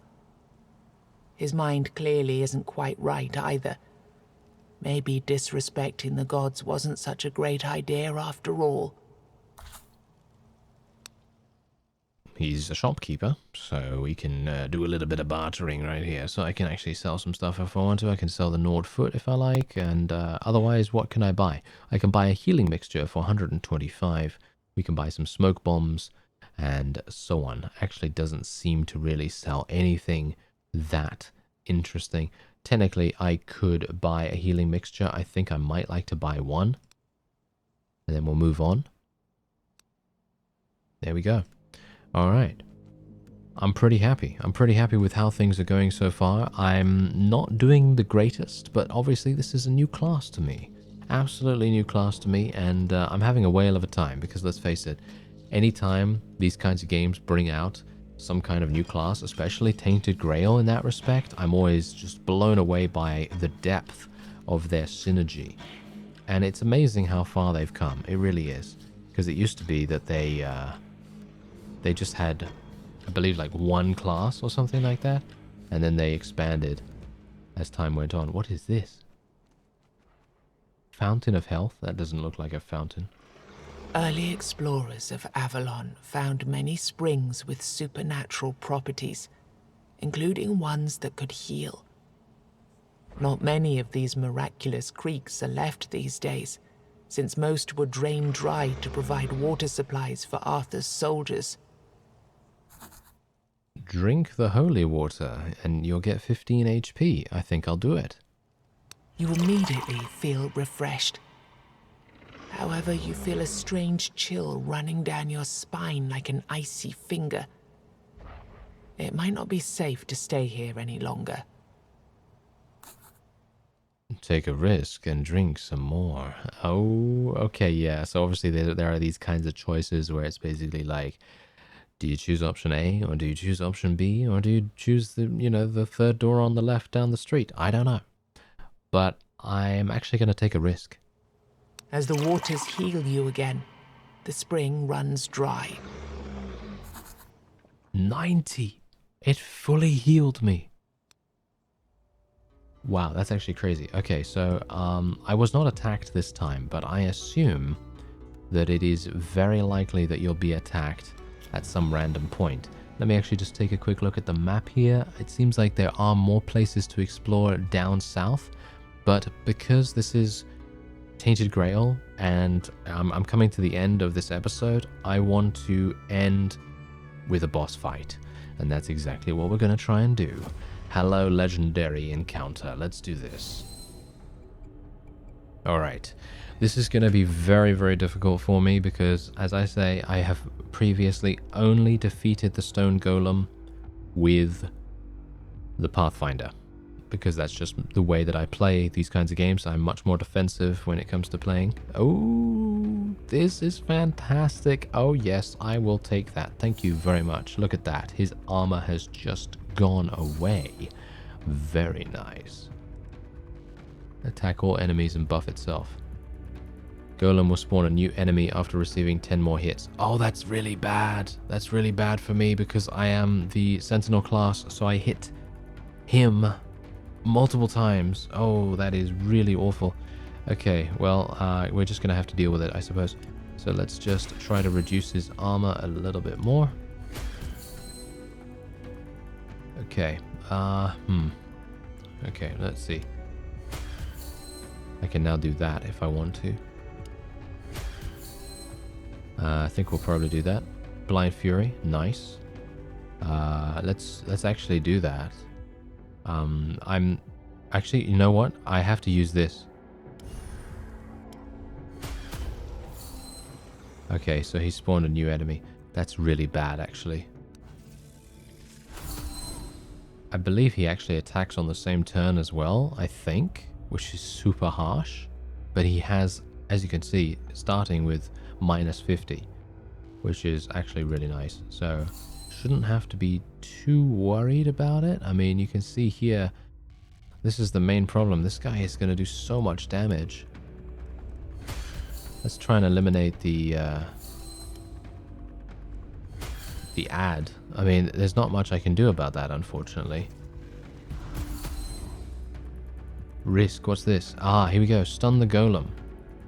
His mind clearly isn't quite right either. Maybe disrespecting the gods wasn't such a great idea after all. He's a shopkeeper, so we can do a little bit of bartering right here. So I can actually sell some stuff if I want to. I can sell the Gnawed Foot if I like, and otherwise, what can I buy? I can buy a healing mixture for 125. We can buy some smoke bombs, and so on. Actually doesn't seem to really sell anything that interesting. Technically, I could buy a healing mixture. I think I might like to buy one, and then we'll move on. There we go. All right. I'm pretty happy. I'm pretty happy with how things are going so far. I'm not doing the greatest, but obviously this is a new class to me. Absolutely new class to me, and I'm having a whale of a time because let's face it, anytime these kinds of games bring out some kind of new class, especially Tainted Grail in that respect, I'm always just blown away by the depth of their synergy. And it's amazing how far they've come. It really is. Because it used to be that they just had, I believe, like one class or something like that. And then they expanded as time went on. What is this? Fountain of Health? That doesn't look like a fountain. Early explorers of Avalon found many springs with supernatural properties, including ones that could heal. Not many of these miraculous creeks are left these days, since most were drained dry to provide water supplies for Arthur's soldiers. Drink the holy water and you'll get 15 HP. I think I'll do it. You immediately feel refreshed. However, you feel a strange chill running down your spine like an icy finger. It might not be safe to stay here any longer. Take a risk and drink some more. Oh, okay, yeah. So obviously there are these kinds of choices where it's basically like, Do you choose option A, or do you choose option B, or do you choose the, the third door on the left down the street? I don't know. But I'm actually going to take a risk. As the waters heal you again, the spring runs dry. 90! It fully healed me. Wow, that's actually crazy. Okay, so I was not attacked this time, but I assume that it is very likely that you'll be attacked at some random point. Let me actually just take a quick look at the map here. It seems like there are more places to explore down south, but because this is Tainted Grail and I'm coming to the end of this episode, I want to end with a boss fight, and that's exactly what we're going to try and do. Hello, legendary encounter. Let's do this. Alright. This is going to be very, very difficult for me because, as I say, I have previously only defeated the stone golem with the Pathfinder, because that's just the way that I play these kinds of games. I'm much more defensive when it comes to playing. Oh, this is fantastic. Oh yes, I will take that. Thank you very much. Look at that. His armor has just gone away. Very nice. Attack all enemies and buff itself. Golem will spawn a new enemy after receiving 10 more hits. Oh, that's really bad. That's really bad for me because I am the Sentinel class, so I hit him multiple times. Oh, that is really awful. Okay, well, we're just going to have to deal with it, I suppose. So let's just try to reduce his armor a little bit more. Okay, okay, let's see. I can now do that if I want to. I think we'll probably do that. Blind Fury, nice. Let's actually do that. I'm actually, you know what? I have to use this. Okay, so he spawned a new enemy. That's really bad, actually. I believe he actually attacks on the same turn as well, I think, which is super harsh. But he has, as you can see, starting with -50, which is actually really nice. So shouldn't have to be too worried about it. I mean, you can see here, this is the main problem. This guy is going to do so much damage. Let's try and eliminate the ad. I mean, there's not much I can do about that, unfortunately. Risk, what's this? Ah, here we go. Stun the golem.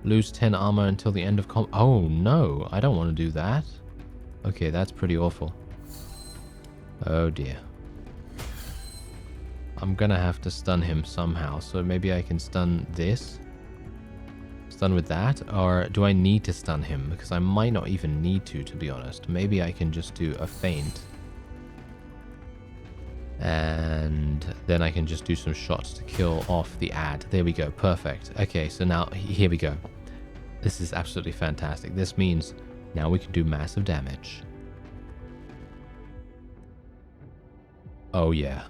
Lose 10 armor until the end of Oh no, I don't want to do that. Okay, that's pretty awful. Oh dear. I'm gonna have to stun him somehow, so maybe I can stun this. Stun with that, or do I need to stun him? Because I might not even need to be honest. Maybe I can just do a feint. And then I can just do some shots to kill off the ad. There we go, perfect. Okay, so now, here we go. This is absolutely fantastic. This means now we can do massive damage. Oh yeah.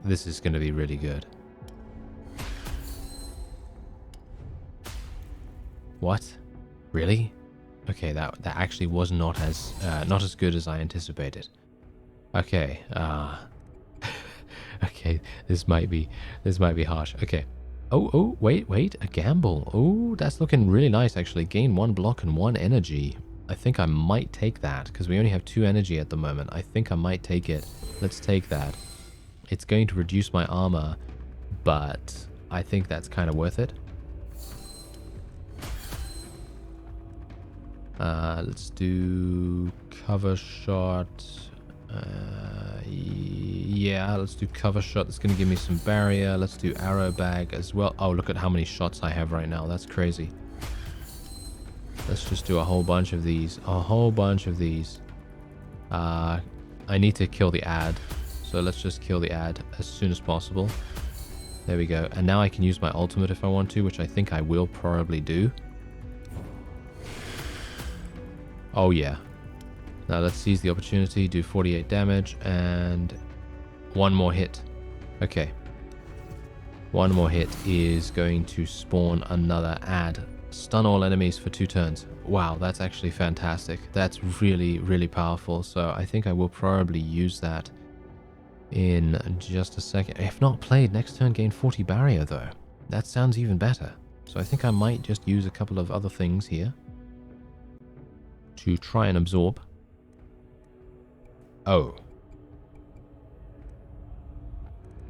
This is going to be really good. What? Really? Okay, that actually was not as good as I anticipated. Okay, okay, this might be harsh. Okay. Oh, wait, a gamble. Oh, that's looking really nice actually. Gain 1 block and 1 energy. I think I might take that because we only have 2 energy at the moment. I think I might take it. Let's take that. It's going to reduce my armor, but I think that's kind of worth it. Let's do cover shot. Yeah, let's do cover shot. That's going to give me some barrier. Let's do arrow bag as well. Oh, look at how many shots I have right now. That's crazy. Let's just do a whole bunch of these. I need to kill the ad. So let's just kill the ad as soon as possible. There we go. And now I can use my ultimate if I want to, which I think I will probably do. Oh yeah. Now let's seize the opportunity, do 48 damage, and 1 more hit. Okay. 1 more hit is going to spawn another ad Stun all enemies for 2 turns. Wow, that's actually fantastic. That's really, really powerful. So I think I will probably use that in just a second. If not played, next turn gain 40 barrier though. That sounds even better. So I think I might just use a couple of other things here to try and absorb. Oh.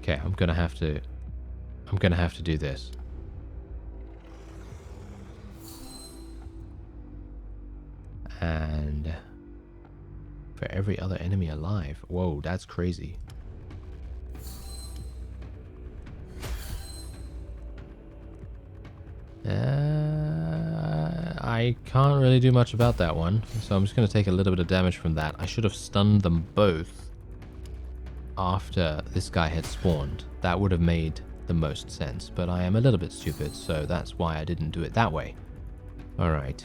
Okay, I'm gonna have to do this. And for every other enemy alive. Whoa, that's crazy. I can't really do much about that one, so I'm just going to take a little bit of damage from that. I should have stunned them both after this guy had spawned. That would have made the most sense, but I am a little bit stupid, so that's why I didn't do it that way. Alright.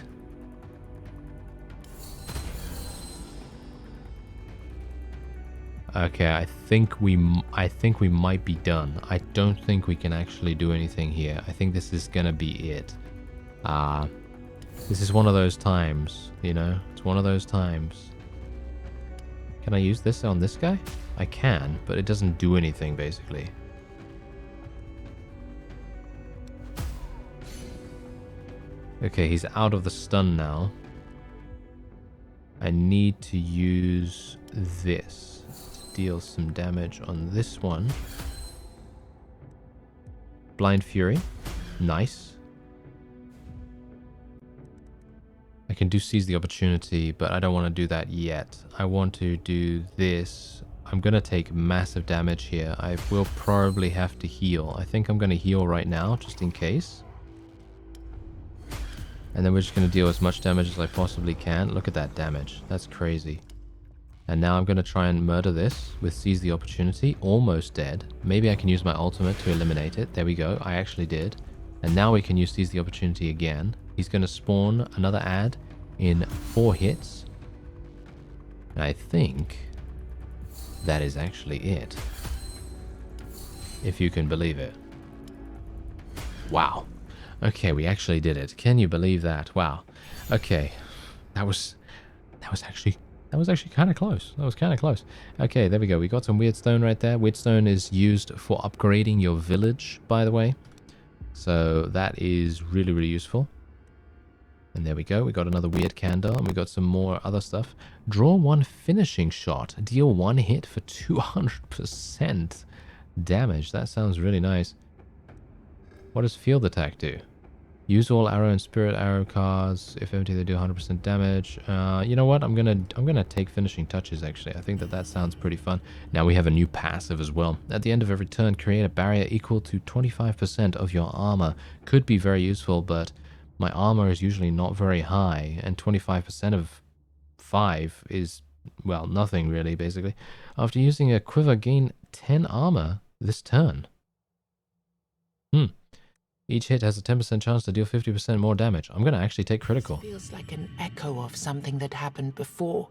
Okay, I think we might be done. I don't think we can actually do anything here. I think this is gonna be it. This is one of those times, you know? It's one of those times. Can I use this on this guy? I can, but it doesn't do anything, basically. Okay, he's out of the stun now. I need to use this. Deal some damage on this one. Blind Fury. Nice. I can do Seize the Opportunity, but I don't want to do that yet. I want to do this. I'm going to take massive damage here. I will probably have to heal. I think I'm going to heal right now, just in case. And then we're just going to deal as much damage as I possibly can. Look at that damage. That's crazy. And now I'm going to try and murder this with Seize the Opportunity. Almost dead. Maybe I can use my ultimate to eliminate it. There we go. I actually did. And now we can use Seize the Opportunity again. He's going to spawn another ad in 4 hits. And I think that is actually it. If you can believe it. Wow. Okay, we actually did it. Can you believe that? Wow. Okay. That was actually kind of close. That was kind of close. Okay, there we go. We got some weird stone right there. Weird stone is used for upgrading your village, by the way. So that is really, really useful. And there we go. We got another weird candle, and we got some more other stuff. Draw 1 finishing shot. Deal 1 hit for 200% damage. That sounds really nice. What does field attack do? Use all arrow and spirit arrow cards. If empty, they do 100% damage. You know what? I'm gonna take finishing touches. Actually, I think that sounds pretty fun. Now we have a new passive as well. At the end of every turn, create a barrier equal to 25% of your armor. Could be very useful, but my armor is usually not very high, and 25% of 5 is, well, nothing really. Basically, after using a quiver, gain 10 armor this turn. Each hit has a 10% chance to deal 50% more damage. I'm going to actually take critical. This feels like an echo of something that happened before.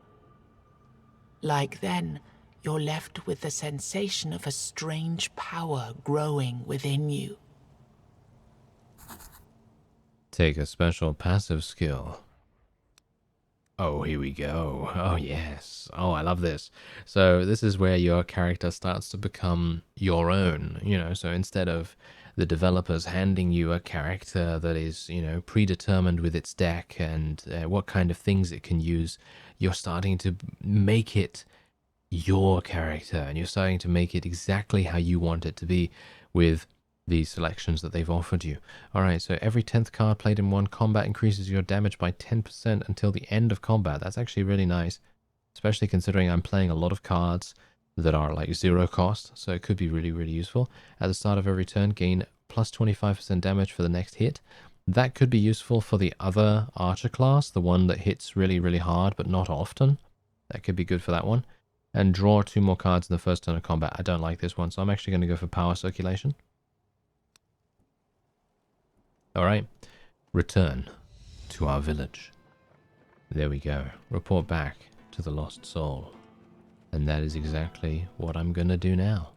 Like then, you're left with the sensation of a strange power growing within you. Take a special passive skill. Oh, here we go. Oh, yes. Oh, I love this. So this is where your character starts to become your own, you know, so instead of the developers handing you a character that is, you know, predetermined with its deck and what kind of things it can use, you're starting to make it your character, and you're starting to make it exactly how you want it to be with the selections that they've offered you. All right, so every 10th card played in one combat increases your damage by 10% until the end of combat. That's actually really nice, especially considering I'm playing a lot of cards that are like 0 cost, so it could be really, really useful. At the start of every turn, gain plus 25% damage for the next hit. That could be useful for the other archer class, the one that hits really, really hard, but not often. That could be good for that one. And draw 2 more cards in the first turn of combat. I don't like this one, so I'm actually going to go for power circulation. Alright, return to our village. There we go. Report back to the lost soul. And that is exactly what I'm gonna do now.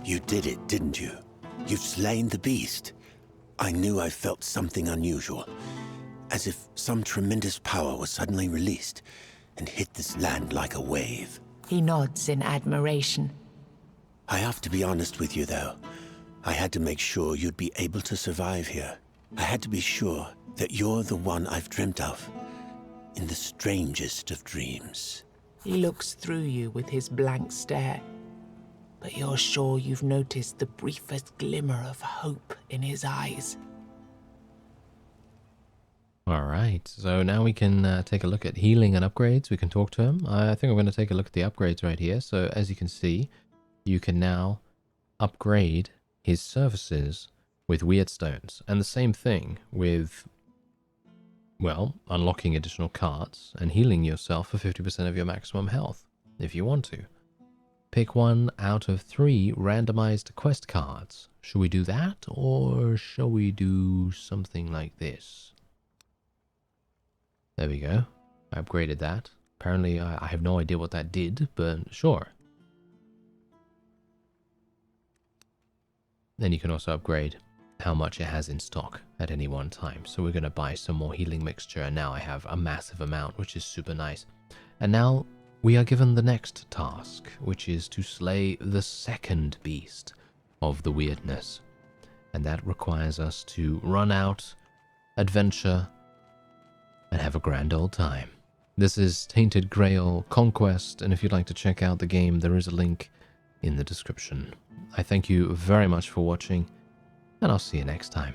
You did it, didn't you? You've slain the beast. I knew I felt something unusual, as if some tremendous power was suddenly released and hit this land like a wave. He nods in admiration. I have to be honest with you, though. I had to make sure you'd be able to survive here. I had to be sure that you're the one I've dreamt of, in the strangest of dreams. He looks through you with his blank stare, but you're sure you've noticed the briefest glimmer of hope in his eyes. Alright, so now we can take a look at healing and upgrades. We can talk to him. I think I'm going to take a look at the upgrades right here. So as you can see, you can now upgrade his services with weird stones. And the same thing with, well, unlocking additional cards and healing yourself for 50% of your maximum health, if you want to. Pick one out of 3 randomized quest cards. Should we do that, or shall we do something like this? There we go. I upgraded that. Apparently, I have no idea what that did, but sure. Then you can also upgrade how much it has in stock at any one time. So we're going to buy some more healing mixture, and now I have a massive amount, which is super nice. And now we are given the next task, which is to slay the second beast of the weirdness. And that requires us to run out, adventure, and have a grand old time. This is Tainted Grail Conquest, and if you'd like to check out the game, there is a link in the description. I thank you very much for watching, and I'll see you next time.